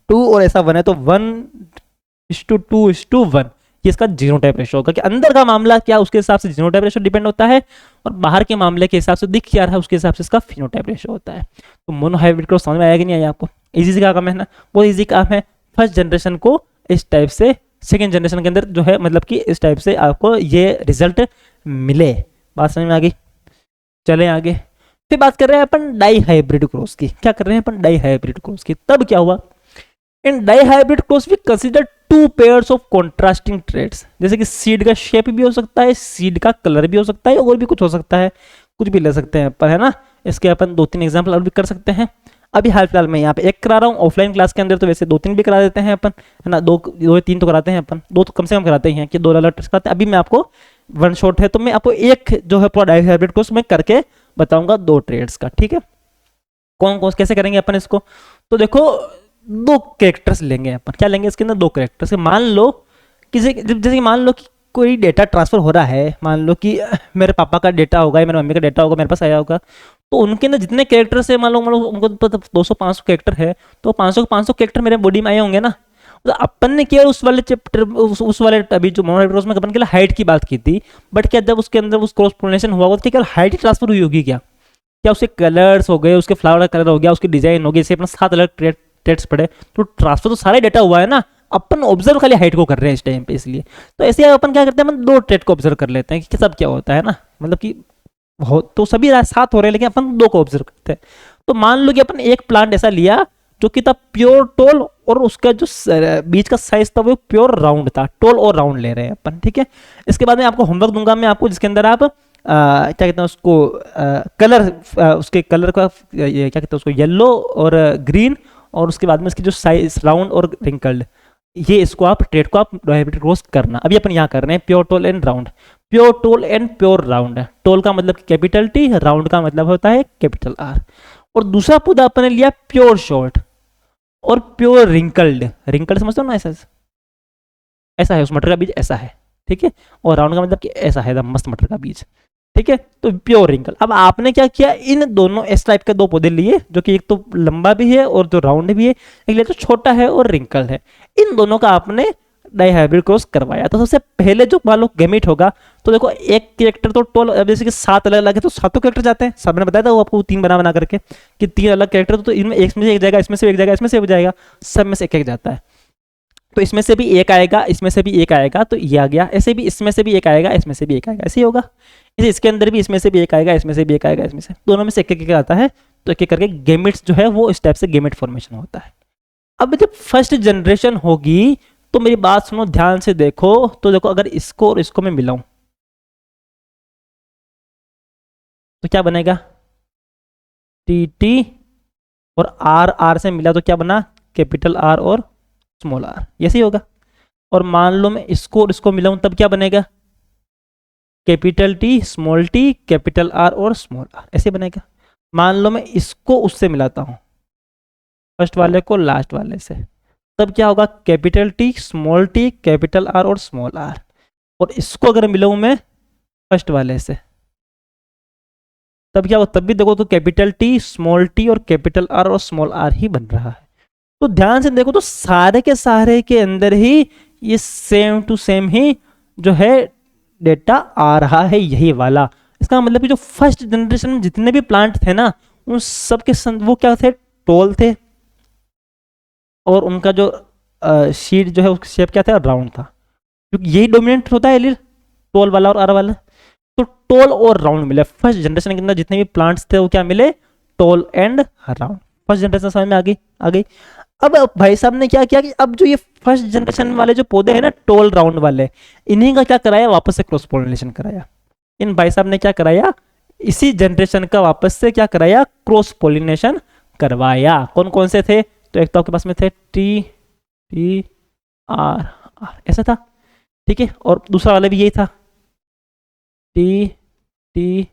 2 और ऐसा 1 है, तो 1:2:1 ये इसका जीनोटाइप रेशो होगा। कि अंदर का मामला क्या उसके हिसाब से जीनोटाइप रेशो डिपेंड होता है, और बाहर के मामले के हिसाब से दिख क्या रहा है उसके हिसाब से इसका फिनोटाइप रेशो होता है। तो मोनोहाइब्रिड क्रॉस समझ में आया कि नहीं आया आपको? इजी का काम है ना, बहुत इजी काम है। फर्स्ट जनरेशन को इस टाइप से, सेकेंड जनरेशन के अंदर जो है मतलब कि इस टाइप से आपको ये रिजल्ट मिले। बात समझ में आ गई? चले आगे। फिर बात कर रहे हैं अपन डाई हाइब्रिड क्रॉस की। क्या कर रहे हैं अपन? डाई हाइब्रिड क्रॉस की। तब क्या हुआ, in dihybrid cross we consider 2 pairs of contrasting traits. जैसे कि सीड का शेप भी हो सकता है, सीड का कलर भी हो सकता है, और भी कुछ हो सकता है, कुछ भी ले सकते हैं अपन, है ना। इसके अपन 2-3 एग्जाम्पल और भी कर सकते हैं। अभी हाल फिलहाल मैं यहाँ पे एक करा रहा हूँ, ऑफलाइन क्लास के अंदर तो वैसे 2-3 भी करा देते हैं अपन, है ना। 2-3 तो कराते हैं अपन, 2 तो कम से कम कराते हैं कि 2 अलग कराते हैं। अभी मैं आपको वन शॉट है तो मैं आपको एक जो है पूरा डाई हाइब्रिड क्रॉस मैं करके बताऊंगा 2 ट्रेड्स का, ठीक है। कौन कौन कैसे करेंगे अपन इसको, तो देखो 2 कैरेक्टर्स लेंगे अपन। क्या लेंगे इसके अंदर? 2 कैरेक्टर्स। मान लो किसी, जैसे कि मान लो कि कोई डेटा ट्रांसफर हो रहा है, मान लो कि मेरे पापा का डेटा होगा या मेरे मम्मी का डेटा होगा, मेरे पास आया होगा, तो उनके अंदर जितने कैरेक्टर्स है, मान लो उनको 200-500 कैरेक्टर है, तो 500 कैरेक्टर मेरे बॉडी में आए होंगे ना। तो अपन ने किया उस वाले चैप्टर, उस वाले अभी जो मोनोहाइब्रिड में अपन के लिए हाइट की बात की थी, बट क्या जब उसके अंदर उस क्रॉस पोलिनेशन हुआ तो केवल हाइट ही ट्रांसफर हुई होगी क्या? क्या उसके कलर्स हो गए, उसके फ्लावर का कलर हो गया, उसकी डिजाइन हो गई, जैसे अपना 7 अलग ट्रेड्स पड़े, तो ट्रांसफर तो सारा डेटा हुआ है ना। अपन ऑब्जर्व खाली हाइट को कर रहे हैं इस टाइम पे, इसलिए तो ऐसे अपन क्या करते हैं, अपन 2 ट्रेड को ऑब्जर्व कर लेते हैं कि सब क्या होता है ना, मतलब कि तो सभी 7 हो रहे हैं लेकिन अपन 2 को ऑब्जर्व करते हैं। तो मान लो कि अपन एक प्लांट ऐसा लिया जो कि था प्योर टोल, और उसका जो बीच का साइज था वो प्योर राउंड था, टोल और राउंड ले रहे हैं अपन, ठीक है। इसके बाद में आपको होमवर्क दूंगा मैं आपको, जिसके अंदर आप क्या कहते हैं उसको, कलर, उसके कलर का क्या कहते हैं उसको, येलो और ग्रीन, और उसके बाद में इसकी जो साइज राउंड और रिंकल्ड, ये इसको आप ट्रेड को आप हाइब्रिड क्रॉस करना। अभी अपन यहाँ कर रहे हैं pure toll and round, pure toll and pure round. Toll का मतलब कैपिटल टी, राउंड का मतलब होता है कैपिटल आर। और दूसरा पौधा अपन ने लिया प्योर शॉर्ट, और प्योर रिंकल्ड, रिंकल्ड समझते हो ना, ऐसा ऐसा है उस मटर का बीज, ऐसा है, ठीक है। और राउंड का मतलब कि ऐसा है, एकदम मस्त मटर का बीज, ठीक है। तो प्योर रिंकल। अब आपने क्या किया, इन दोनों इस टाइप के दो पौधे लिए, जो कि एक तो लंबा भी है और जो राउंड भी है, एक लिए तो छोटा है और रिंकल है। इन दोनों का आपने डाई हाइब्रिड क्रॉस करवाया। तो सबसे पहले जो मान लो गैमेट होगा, तो देखो एक कैरेक्टर तो टोल, अब जैसे कि 7 अलग अलग है तो 7 कैरेक्टर जाते हैं, सब ने बताया था वो आपको 3 बना बना करके कि 3 अलग कैरेक्टर, तो इनमें एक में से एक जाएगा, इसमें से एक जाएगा, इसमें से एक जाएगा, सब में से एक एक जाता है। तो इसमें से भी एक आएगा, इसमें से भी एक आएगा, तो ये आ गया। ऐसे भी इसमें से भी एक आएगा, इसमें से भी एक आएगा, ऐसे ही होगा। इसे इसके अंदर भी इसमें से भी एक आएगा, इसमें से भी एक आएगा, इसमें से दोनों में से एक एक आता है। तो एक एक करके गेमिट्स जो है वो इस टाइप से गेमिट फॉर्मेशन होता है। अब जब फर्स्ट जनरेशन होगी, तो मेरी बात सुनो ध्यान से देखो, तो देखो अगर इसको और इसको मैं मिलाऊं तो क्या बनेगा, टी टी और आर आर से मिला तो क्या बना, कैपिटल आर और स्मॉल आर, ऐसे ही होगा। और मान लो मैं इसको और इसको मिलाऊं तब क्या बनेगा, capital T small T capital R और स्मॉल आर, ऐसे बनेगा। मान लो मैं इसको उससे मिलाता हूं, फर्स्ट वाले को लास्ट वाले से, तब क्या होगा, capital T small T capital R और स्मॉल आर। और इसको अगर मिलाऊं मैं फर्स्ट वाले से, तब क्या होगा, तब भी देखो तो कैपिटल टी स्मॉल टी और कैपिटल आर और स्मॉल आर ही बन रहा है। तो ध्यान से देखो तो सारे के सारे के अंदर ही ये सेम टू सेम ही जो है डेटा आ रहा है, यही वाला। इसका मतलब कि जो फर्स्ट जनरेशन में जितने भी प्लांट थे ना, उन सब के वो क्या थे, टोल थे, और उनका जो शीट जो है उसका शेप क्या था, राउंड था, क्योंकि यही डोमिनेंट होता है एलिल, टोल वाला और आर वाला। तो टोल और राउंड मिले फर्स्ट जनरेशन के अंदर, जितने भी प्लांट्स थे वो क्या मिले, toll and round. First generation समझ में आ गई, आ गई। अब भाई साहब ने क्या किया कि अब जो ये फर्स्ट जनरेशन वाले जो पौधे हैं ना टोल राउंड वाले, इन्हीं का क्या कराया, वापस से क्रॉस पोलिनेशन कराया। इन भाई साहब ने क्या कराया, इसी जनरेशन का वापस से क्या कराया, क्रॉस पोलिनेशन करवाया। कौन कौन से थे, तो एक तो आपके पास में थे टी टी आर आर, ऐसा था, ठीक है। और दूसरा वाला भी यही था, टी टी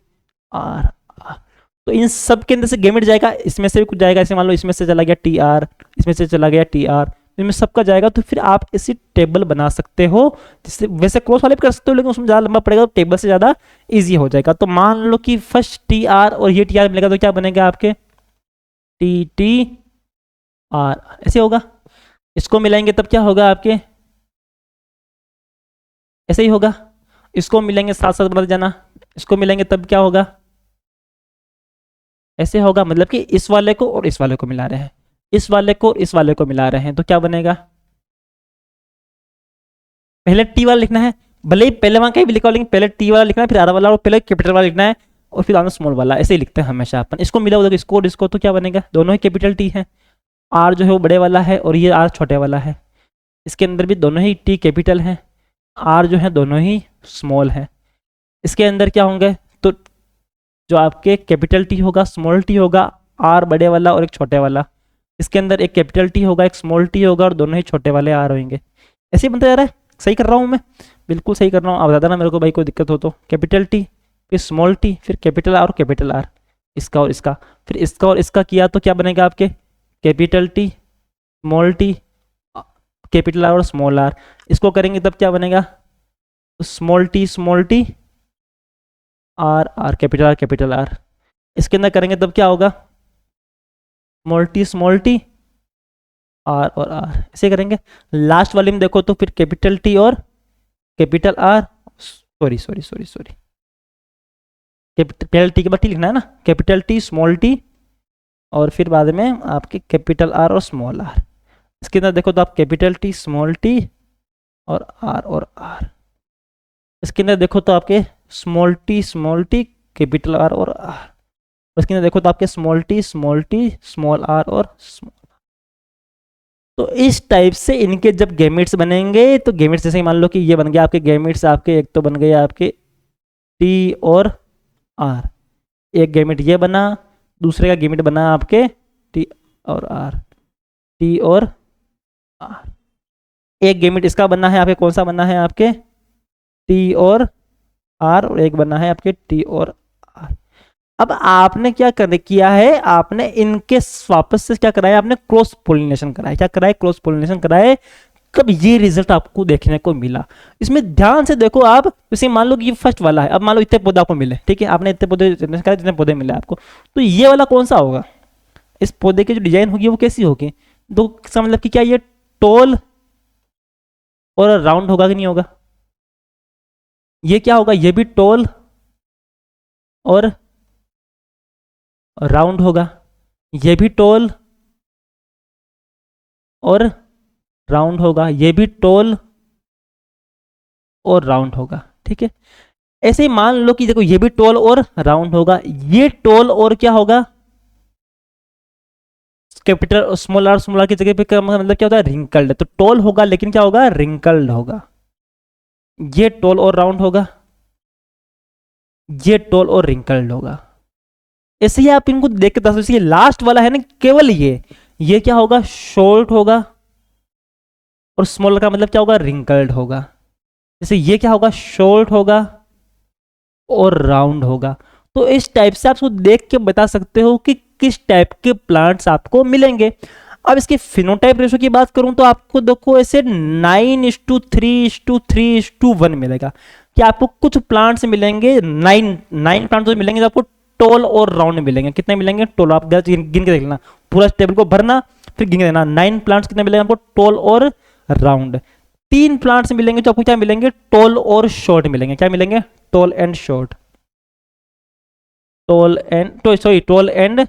आर आर। तो इन सब के अंदर से गेमेट जाएगा, इसमें से भी कुछ जाएगा, ऐसे मान लो इसमें से चला गया टी आर, इसमें से चला गया टी आर, इनमें सबका जाएगा। तो फिर आप इसी टेबल बना सकते हो, जिससे वैसे क्रॉस वाले भी कर सकते हो, लेकिन उसमें ज़्यादा लंबा पड़ेगा, तो टेबल से ज़्यादा ईजी हो जाएगा। तो मान लो कि फर्स्ट टी आर और ये टी आर मिलेगा, तो क्या बनेगा आपके, टी टी आर, ऐसे होगा। इसको मिलाएंगे तब क्या होगा आपके, ऐसे ही होगा। इसको मिलेंगे, साथ साथ बदल जाना, इसको मिलेंगे तब क्या होगा, ऐसे होगा। मतलब कि इस वाले को और इस वाले को मिला रहे हैं, इस वाले को और इस वाले को मिला रहे हैं, तो क्या बनेगा, पहले टी वाला लिखना है, भले ही पहले वहां कहीं भी लिखा, लेकिन पहले टी वाला लिखना है, फिर आर वाला, और पहले कैपिटल वाला लिखना है, और फिर आना स्मॉल वाला, ऐसे ही लिखते हैं हमेशा अपन। इसको मिला होगा इसको और इसको, तो क्या बनेगा, दोनों ही कैपिटल टी है, आर जो है वो बड़े वाला है और ये आर छोटे वाला है। इसके अंदर भी दोनों ही टी कैपिटल है, आर जो है दोनों ही स्मॉल है। इसके अंदर क्या होंगे, तो जो आपके कैपिटल टी होगा, स्मॉल टी होगा, आर बड़े वाला और एक छोटे वाला। इसके अंदर एक कैपिटल टी होगा, एक स्मॉल टी होगा, और दोनों ही छोटे वाले आर होंगे। ऐसे ही बनता जा रहा है, सही कर रहा हूँ मैं, बिल्कुल सही कर रहा हूँ। आप बता देना मेरे को भाई कोई दिक्कत हो तो। कैपिटल टी, फिर स्मॉल टी, फिर कैपिटल आर और कैपिटल आर, इसका और इसका, फिर इसका और इसका किया तो क्या बनेगा आपके, capital T small T capital R और स्मॉल आर। इसको करेंगे तब क्या बनेगा, small T R are capital R. इसके अंदर करेंगे तब क्या होगा, स्मॉल टी आर और आर, ऐसे करेंगे। लास्ट वाले में देखो तो फिर कैपिटल टी और capital R, sorry capital T के बाद टी लिखना है ना, कैपिटल टी स्मॉल टी और फिर बाद में आपके कैपिटल आर और स्मॉल आर। इसके अंदर देखो तो आप कैपिटल टी स्मॉल टी और आर। इसके अंदर देखो तो आपके स्मॉल टी कैपिटल आर और आर। इसके अंदर देखो तो आपके स्मॉल टी स्मॉल आर और स्मॉल। तो इस टाइप से इनके जब गेमिट्स बनेंगे, तो गेमिट्स जैसे मान लो कि ये बन गया आपके गेमिट्स, आपके एक तो बन गए आपके टी और आर, एक गेमिट ये बना, दूसरे का गेमिट बना आपके टी और आर, टी और आर। एक गेमिट इसका बना है आपके, कौन सा बना है आपके, टी और आर, और एक बना है आपके टी और आर। अब आपने क्या किया है, आपने इनके वापस से क्या कराया, आपने क्रॉस पोलिनेशन कराया। क्या कराया, क्रॉस पोलिनेशन कराए। कब ये रिजल्ट आपको देखने को मिला, इसमें ध्यान से देखो आप। जैसे मान लो कि ये फर्स्ट वाला है, अब मान लो इतने पौधे आपको मिले, ठीक है, आपने इतने पौधे जितने पौधे मिले आपको, तो ये वाला कौन सा होगा, इस पौधे की जो डिजाइन होगी वो कैसी होगी, दो इसका मतलब कि क्या ये टॉल और राउंड होगा कि नहीं होगा, ये क्या होगा, ये भी टॉल और राउंड होगा, ये भी टॉल और राउंड होगा, ये भी टॉल और राउंड होगा, ठीक है। ऐसे ही मान लो कि देखो ये भी टॉल और राउंड होगा, ये टॉल और क्या होगा, कैपिटल स्मॉल आर की जगह पे मतलब क्या होता है, रिंकल्ड। तो टॉल होगा लेकिन क्या होगा, रिंकल्ड होगा। ये टॉल और राउंड होगा, ये टॉल और रिंकल्ड होगा। ऐसे ही आप इनको देख के बता सकते, लास्ट वाला है ना, केवल ये क्या होगा, शॉर्ट होगा, और स्मॉल का मतलब क्या होगा, रिंकल्ड होगा। जैसे ये क्या होगा, शॉर्ट होगा और राउंड होगा। तो इस टाइप से आप उसको देख के बता सकते हो कि किस टाइप के प्लांट्स आपको मिलेंगे। अब इसके फिनोटाइप रेशो की बात करूं तो आपको देखो ऐसे 9:3:3:1 मिलेगा, कि आपको कुछ प्लांट्स मिलेंगे, 9 प्लांट्स तो मिलेंगे जो आपको टॉल और राउंड मिलेंगे। कितने मिलेंगे, टॉल, आप गिन के देख लेना, पूरा टेबल को भरना फिर गिन के देना। 9 प्लांट्स कितने मिलेंगे आपको, टॉल और राउंड। 3 प्लांट्स मिलेंगे जो आपको क्या मिलेंगे, टॉल और शॉर्ट मिलेंगे। क्या मिलेंगे, tall and short, tall and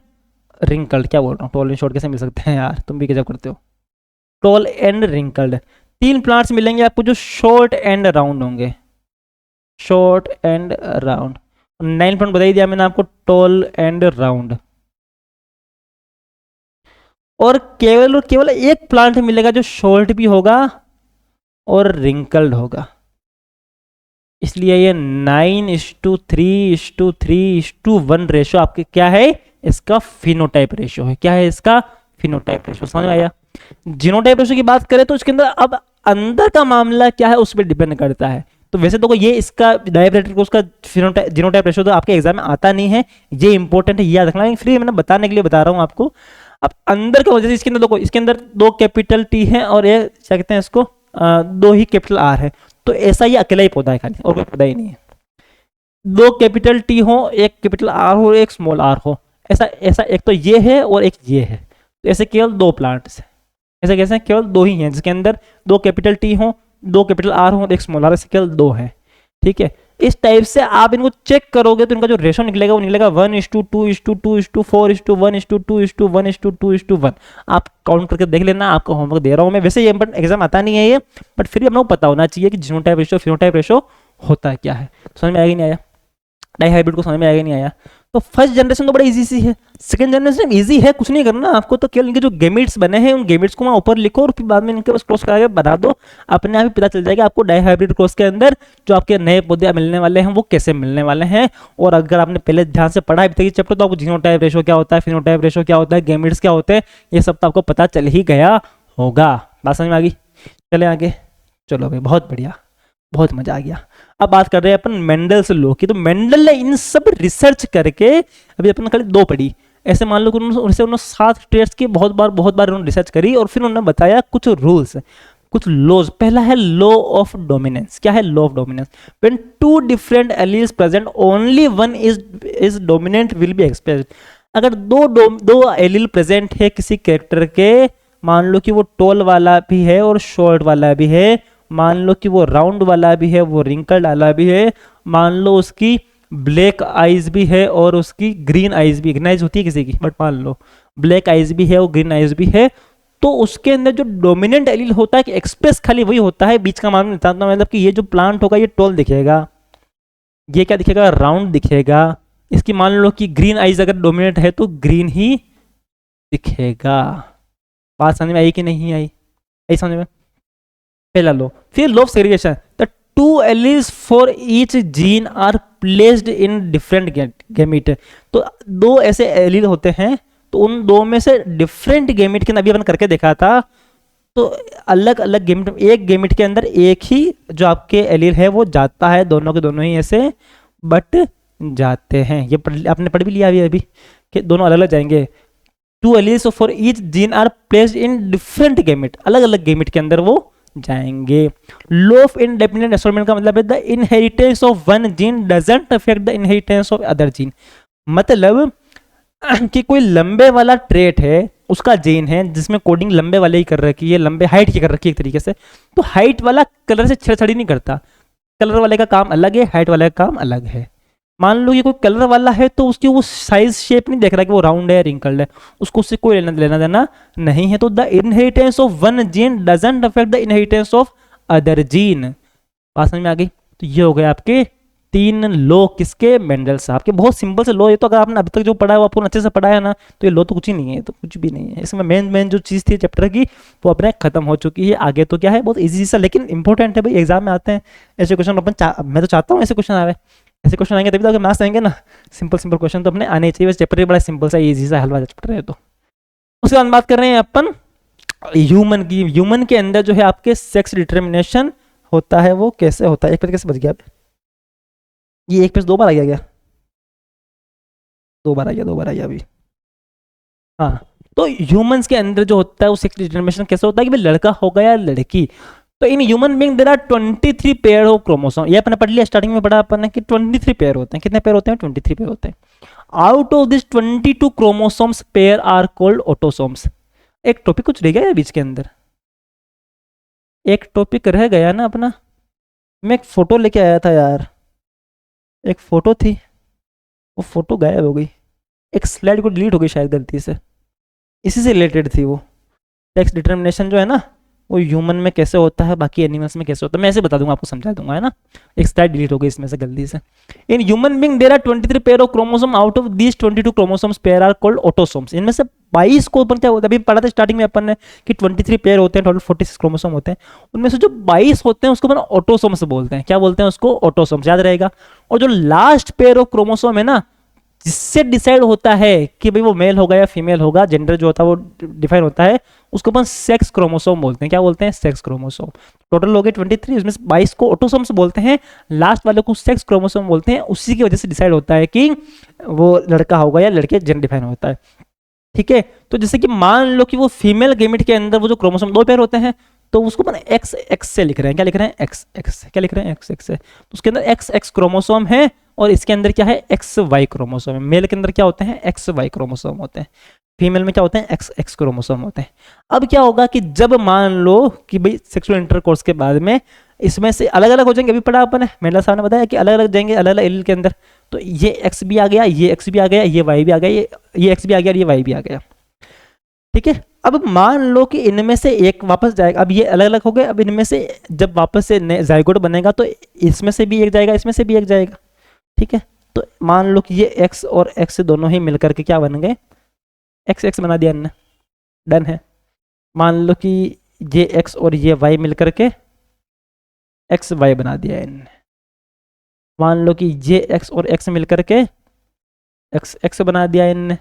wrinkled. क्या बोल रहा हूँ, टॉल एंड शॉर्ट कैसे मिल सकते हैं यार, तुम भी गजब करते हो। Tall and wrinkled. 3 प्लांट्स मिलेंगे आपको जो शॉर्ट एंड राउंड होंगे, शॉर्ट एंड राउंड। 9 प्लांट बता ही दिया मैंने आपको, टॉल एंड राउंड। और केवल एक प्लांट मिलेगा जो शॉर्ट भी होगा और रिंकल्ड होगा। इसलिए ये 9:3:3:1 रेशो आपके क्या है, इसका फिनोटाइप रेशो है। क्या है इसका, फिनोटाइप रेशो। समझ में आया। जीनोटाइप रेशो की बात करें तो इसके अंदर अब अंदर का मामला क्या है उस पर डिपेंड करता है। तो वैसे तो ये इसका डायब्रेटिक को उसका जीनोटाइप रेशो तो आपके एग्जाम में आता नहीं है, ये इंपॉर्टेंट है, याद रखना। फ्री मैंने बताने के लिए बता रहा हूँ आपको। अब अंदर क्या वजह से इसके अंदर देखो, इसके अंदर 2 कैपिटल टी है और ये क्या कहते हैं इसको, 2 ही कैपिटल आर है। तो ऐसा ये अकेला ही पौधा है खाली, और कोई पौधा ही नहीं है। 2 कैपिटल टी हो, 1 कैपिटल आर हो, 1 स्मॉल आर हो, ऐसा एक तो ये है और एक ये है। तो ऐसे केवल 2 प्लांट्स है, ऐसे कैसे केवल 2 ही हैं जिसके अंदर 2 कैपिटल टी हो, 2 कैपिटल आर हो, 1 स्मॉल आर, ऐसे केवल 2 है। ठीक है, इस टाइप से आप इनको चेक करोगे तो इनका जो रेशो निकलेगा वो निकलेगा 1:2:2:4:1:1:2:1:1 आप काउंट करके देख लेना। आपको होमवर्क दे रहा हूं मैं, वैसे ये एग्जाम आता नहीं है ये, बट फिर भी हम लोग पता होना चाहिए कि जीनोटाइप रेशो फिनोटाइप रेशो होता क्या है। समझ में आया कि नहीं आया, डाई हाइब्रिड को समझ में आया कि नहीं आया। तो फर्स्ट जनरेशन तो बड़ा इजी सी है, सेकंड जनरेशन इजी है, कुछ नहीं करना आपको, तो केवल इनके जो गेमिट्स बने हैं उन गेमिट्स को वहाँ ऊपर लिखो और फिर बाद में इनके बस क्रॉस करा के बना दो, अपने आप ही पता चल जाएगा आपको डाई हाइब्रिड क्रॉस के अंदर जो आपके नए पौधे मिलने वाले हैं वो कैसे मिलने वाले हैं। और अगर आपने पहले ध्यान से पढ़ा है चैप्टर तो आपको जीनोटाइप रेशो क्या होता है, फिनोटाइप रेशो क्या होता है, गेमिट्स क्या होते हैं, ये सब तो आपको पता चल ही गया होगा। बात समझ में आ गई, चले आगे। चलो भाई, बहुत बढ़िया, बहुत मजा आ गया। अब बात कर रहे हैं अपन मेंडल्स लॉ की। तो मेंडल ने इन सब रिसर्च करके, अभी अपन खाली 2 पढ़ी, ऐसे मान लो कि उन्होंने 7 ट्रेड्स की बहुत बार उन्होंने रिसर्च करी और फिर उन्होंने बताया कुछ रूल्स, कुछ लॉज। पहला है लॉ ऑफ डोमिनेंस। क्या है law of dominance, when 2 different alleles present only one is dominant will be expressed. अगर दो एलील प्रेजेंट है किसी कैरेक्टर के, मान लो कि वो टॉल वाला भी है और शॉर्ट वाला भी है, मान लो कि वो राउंड वाला भी है, वो रिंकल्ड वाला भी है, मान लो उसकी ब्लैक आईज भी है और उसकी ग्रीन आईज भी, ग्रीन आईज होती है किसी की, बट मान लो ब्लैक आईज भी है और ग्रीन आईज भी है, तो उसके अंदर जो डोमिनेंट एलील होता है कि एक्सप्रेस खाली वही होता है, बीच का मामला नहीं। मतलब कि ये जो प्लांट होगा ये टॉल दिखेगा, ये क्या दिखेगा, राउंड दिखेगा। इसकी मान लो कि ग्रीन आईज अगर डोमिनेंट है तो ग्रीन ही दिखेगा। बात समझ में आई कि नहीं आई, आई समझ में। पहला लो, फिर law of segregation, the 2 alleles for each gene are placed in different gamete. तो 2 ऐसे एलील होते हैं, तो उन 2 में से डिफरेंट गैमीट के अंदर, अभी अपन करके देखा था, तो अलग अलग गैमीट, एक गैमीट के अंदर एक ही जो आपके एलील है वो जाता है, दोनों के दोनों ही ऐसे, बट जाते हैं। ये आपने पढ़ भी लिया अभी कि दोनों अलग अलग जाएंगे। 2 alleles for each gene are placed in different gamete, अलग अलग गैमेट के अंदर वो जाएंगे। लॉ ऑफ इंडिपेंडेंट एसोर्टमेंट का मतलब है the inheritance of one gene doesn't affect the inheritance of other gene. मतलब कि कोई लंबे वाला ट्रेट है, उसका जीन है जिसमें कोडिंग लंबे वाले ही कर रखी है, लंबे हाइट की कर रखी है एक तरीके से, तो हाइट वाला कलर से छेड़छाड़ी नहीं करता। कलर वाले का काम अलग है, हाइट वाले का काम अलग है। मान लो ये कोई कलर वाला है तो उसकी वो साइज शेप नहीं देख रहा कि वो राउंड है रिंकल्ड है, उसको उससे कोई लेना देना नहीं है। तो the inheritance of one gene doesn't affect the inheritance of other gene. बात समझ में आ गई? तो ये हो गए आपके 3 लॉ किसके? मेंडल साहब के। बहुत सिंपल से लॉ, ये तो अगर आपने अभी तक जो पढ़ा है वो आपको अच्छे से पढ़ा है ना, तो ये लॉ तो कुछ ही नहीं है, तो कुछ भी नहीं है इसमें। मेन जो चीज़ थी चैप्टर की वो अपने खत्म हो चुकी है। आगे तो क्या है, बहुत ईजी सा लेकिन इंपॉर्टेंट है भाई, एग्जाम में आते हैं ऐसे क्वेश्चन। मैं तो चाहता हूँ ऐसे क्वेश्चन आए, ऐसे क्वेश्चन आएंगे तभी तो मार्क्स आएंगे ना। सिंपल क्वेश्चन तो अपने आने चाहिए। वैसे चैप्टर बड़ा सिंपल सा ईजी सा हलवा चैप्टर है। तो उसके बाद बात कर रहे हैं अपन ह्यूमन की। ह्यूमन के अंदर जो है आपके सेक्स डिटर्मिनेशन होता है, वो कैसे होता है? एक पेज कैसे बच गया? ये एक पेज 2 बार आ गया, 2 बार आ गया अभी। हाँ, तो ह्यूमंस के अंदर जो होता है वो सेक्स डिटर्मिनेशन कैसे होता है कि भाई लड़का होगा या लड़की। तो in human being there are 23 pair of chromosome. ये अपने पढ़ लिया, स्टार्टिंग में पढ़ा अपन ने कि 23 पेयर होते हैं। कितने पेयर होते हैं? 23 पेयर होते हैं। Out of this 22 chromosomes pair are called autosomes. एक टॉपिक कुछ रह गया है बीच के अंदर, एक टॉपिक रह गया ना अपना। मैं एक फोटो लेके आया था यार, एक फोटो थी, वो फोटो गायब हो गई। एक स्लाइड को डिलीट हो गई शायद गलती से, इसी से रिलेटेड थी वो। सेक्स डिटर्मिनेशन जो है ना वो ह्यूमन में कैसे होता है, बाकी एनिमल्स में कैसे होता है, मैं ऐसे बता दूंगा, आपको समझा दूंगा, है ना। एक स्लाइड डिलीट हो गई इसमें से गलती से। In human being there are 23 pair of chromosome. Out of these 22 chromosomes pair are called autosomes. इनमें से 22 को अपन क्या होता है, अभी पढ़ा था स्टार्टिंग में अपन ने कि 23 पेयर होते हैं, टोटल 46 क्रोमोसोम होते हैं। उनमें से जो 22 होते हैं उसको अपन ऑटोसोम्स बोलते हैं। क्या बोलते हैं उसको? ऑटोसोम्स, याद रहेगा। और जो लास्ट पेयर ऑफ क्रोमोसोम है ना, जिससे डिसाइड होता है कि भाई वो मेल होगा या फीमेल होगा, जेंडर जो होता है वो डिफाइन होता है, उसको अपन सेक्स क्रोमोसोम बोलते हैं। क्या बोलते हैं? Sex chromosome. टोटल हो गए 23, उसमें 22 को ऑटोसोम्स बोलते हैं, लास्ट वाले को सेक्स क्रोमोसोम बोलते हैं। उसी की वजह से डिसाइड होता है कि वो लड़का होगा या लड़के, जेंडर डिफाइन होता है। ठीक है, तो जैसे कि मान लो कि वो फीमेल गेमेट के अंदर वो जो क्रोमोसोम 2 पेयर होते हैं, तो उसको अपन एक्स एक्स से लिख रहे हैं। क्या लिख रहे हैं? X x. क्या लिख रहे हैं? एक्स एक्स से। तो उसके अंदर एक्स एक्स क्रोमोसोम है और इसके अंदर क्या है? एक्स वाई क्रोमोसोम है। मेल के अंदर क्या होते हैं? एक्स वाई क्रोमोसोम होते हैं। फीमेल में क्या होते हैं? एक्स एक्स क्रोमोसोम होते हैं। अब क्या होगा कि जब मान लो कि भाई सेक्सुअल इंटरकोर्स के बाद में इसमें से अलग अलग हो जाएंगे। अभी पढ़ा अपन ने, मेंडल साहब ने बताया कि अलग अलग जाएंगे, अलग अलग एलील के अंदर। तो ये एक्स भी आ गया, ये एक्स भी आ गया, ये वाई भी आ गया, ये एक्स भी आ गया और ये वाई भी आ गया। ठीक है, अब मान लो कि इनमें से एक वापस जाएगा। अब ये अलग अलग हो गए, अब इनमें से जब वापस से जाइगोट बनेगा तो इसमें से भी एक जाएगा, इसमें से भी एक जाएगा। ठीक है, तो मान लो कि ये एक्स और एक्स दोनों ही मिलकर के क्या बन गए? एक्स एक्स बना दिया इनने, डन है। मान लो कि ये एक्स और ये वाई मिलकर के एक्स वाई बना दिया इनने। मान लो कि ये एक्स और एक्स मिलकर के एक्स एक्स बना दिया इनने,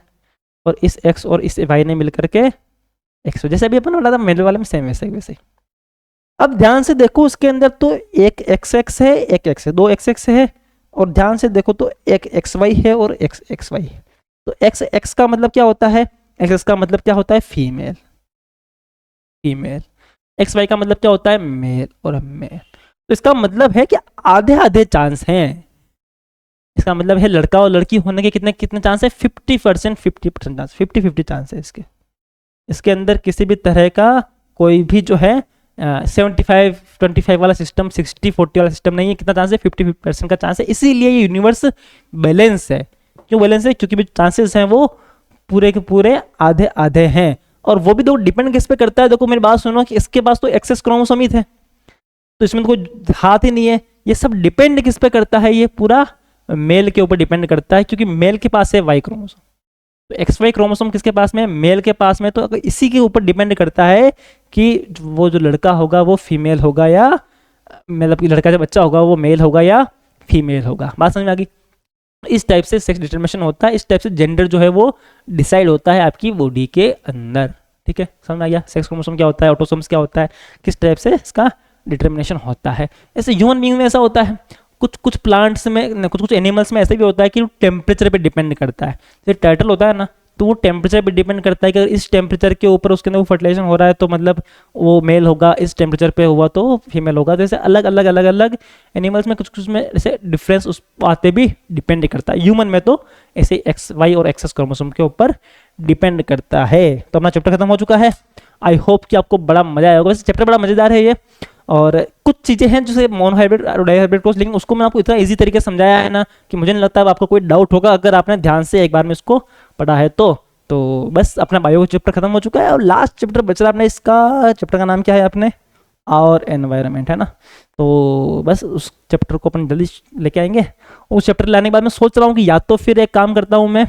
और इस एक्स और इस वाई ने मिलकर के एक्स, जैसे अभी अपन बोला था मेल वाले में सेम वैसे वैसे। अब ध्यान से देखो उसके अंदर तो एक एक्स एक्स है, एक एक्स है, 2 एक्स एक्स है, और ध्यान से देखो तो एक एक्स वाई है और एक्स एक्स वाई है। तो एक्स एक्स का मतलब क्या होता है? एक्स एक्स का मतलब क्या होता है? Female female. एक्स वाई का मतलब क्या होता है? मेल और मेल। तो इसका मतलब है कि आधे आधे चांस हैं। इसका मतलब है लड़का और लड़की होने के कितने कितने चांस है? 50% 50% चांस, 50-50 चांस है इसके। इसके अंदर किसी भी तरह का कोई भी जो है 75-25 वाला सिस्टम, 60-40 वाला सिस्टम नहीं है। कितना चांस है? 50% का चांस है। इसीलिए ये यूनिवर्स बैलेंस है। क्यों बैलेंस है? क्योंकि चांसेस हैं वो पूरे के पूरे आधे आधे हैं। और वो भी देखो डिपेंड किस पे करता है। देखो मेरी बात सुनो कि इसके पास तो एक्सेस क्रोमोसोम ही थे, तो इसमें तो कोई हाथ ही नहीं है। ये सब डिपेंड किस पे करता है? ये पूरा मेल के ऊपर डिपेंड करता है, क्योंकि मेल के पास है वाई क्रोमोसोम। तो एक्स वाई क्रोमोसोम किसके पास में? मेल के पास में। तो इसी के ऊपर डिपेंड करता है कि वो जो लड़का होगा वो फीमेल होगा या, मतलब कि लड़का जब बच्चा होगा वो मेल होगा या फीमेल होगा। बात समझ में आ गई? इस टाइप से सेक्स डिटर्मिनेशन होता है, इस टाइप से जेंडर जो है वो डिसाइड होता है आपकी बॉडी के अंदर। ठीक है, समझ में आ गया? सेक्स क्रोमोसोम क्या होता है, ऑटोसोम्स क्या होता है, किस टाइप से इसका डिटर्मिनेशन होता है। ऐसे ह्यूमन बीइंग में ऐसा होता है। कुछ कुछ प्लांट्स में, कुछ कुछ एनिमल्स में ऐसे भी होता है कि टेम्परेचर पे डिपेंड करता है। जैसे टर्टल होता है ना, तो वो टेम्परेचर पे डिपेंड करता है कि अगर इस टेम्परेचर के ऊपर उसके अंदर वो फर्टिलाइजेशन हो रहा है तो मतलब वो मेल होगा, इस टेम्परेचर पे हुआ तो फीमेल होगा। जैसे अलग अलग अलग अलग एनिमल्स में कुछ कुछ में ऐसे डिफरेंस उस बातें भी डिपेंड करता है। ह्यूमन में तो ऐसे एक्स वाई और एक्सेस क्रोमोसोम के ऊपर डिपेंड करता है। तो अपना चैप्टर खत्म हो चुका है। आई होप कि आपको बड़ा मजा आया होगा। वैसे चैप्टर बड़ा मजेदार है ये, और कुछ चीज़ें हैं जैसे मोनोहाइब्रिड और डाइहाइब्रिड क्रॉस, लेकिन उसको मैं आपको इतना इजी तरीके से समझाया है ना कि मुझे नहीं लगता है आपको कोई डाउट होगा अगर आपने ध्यान से एक बार में इसको पढ़ा है तो बस अपना बायो चैप्टर खत्म हो चुका है। और लास्ट चैप्टर बच रहा है अपना, इसका चैप्टर का नाम क्या है अपने, और एनवायरनमेंट है ना। तो बस उस चैप्टर को अपन जल्दी लेके आएंगे। उस चैप्टर लाने के बाद मैं सोच रहा हूँ कि या तो फिर एक काम करता हूँ मैं,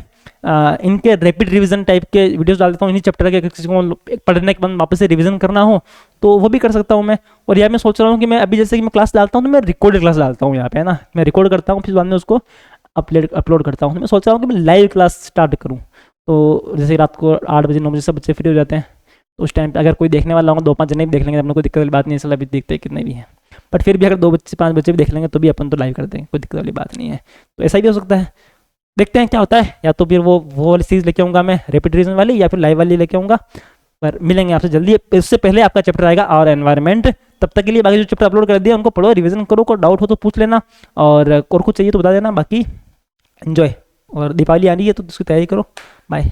इनके रैपिड रिवीजन टाइप के वीडियोस डाल देता हूँ इन्हीं चैप्टर के, किसी को पढ़ने के बाद वापस से रिवीजन करना हो तो वो भी कर सकता हूँ मैं। और यहाँ मैं सोच रहा हूँ कि मैं अभी जैसे कि मैं क्लास डालता हूँ तो मैं रिकॉर्डेड क्लास डालता हूँ यहाँ पे, है ना। मैं रिकॉर्ड करता हूँ फिर बाद में उसको अपलोड करता हूँ। तो मैं सोच रहा हूँ कि मैं लाइव क्लास स्टार्ट करूँ। तो जैसे रात को 8 बजे 9 बजे सब बच्चे फ्री हो जाते हैं, तो उस टाइम पे अगर कोई देखने वाला होगा, 2-5 जने भी देख लेंगे, अपने कोई दिक्कत वाली बात नहीं है। अभी देखते हैं कितने भी हैं, बट फिर भी अगर 2 बच्चे 5 बच्चे भी देख लेंगे तो भी अपन तो लाइव कर देंगे, कोई दिक्कत वाली बात नहीं है। तो ऐसा भी हो सकता है, देखते हैं क्या होता है। या तो फिर वो वाली सीरीज लेके आऊँगा मैं, रैपिड रिवीजन वाली, या फिर लाइव वाली लेके आऊँगा। पर मिलेंगे आपसे जल्दी। इससे पहले आपका चैप्टर आएगा और एनवायरनमेंट। तब तक के लिए बाकी जो चैप्टर अपलोड कर दिया उनको पढ़ो, रिवीजन करो, कोई डाउट हो तो पूछ लेना, और कुछ चाहिए तो बता देना। बाकी एंजॉय, और दीपावली आ रही है तो उसकी तैयारी करो। बाय।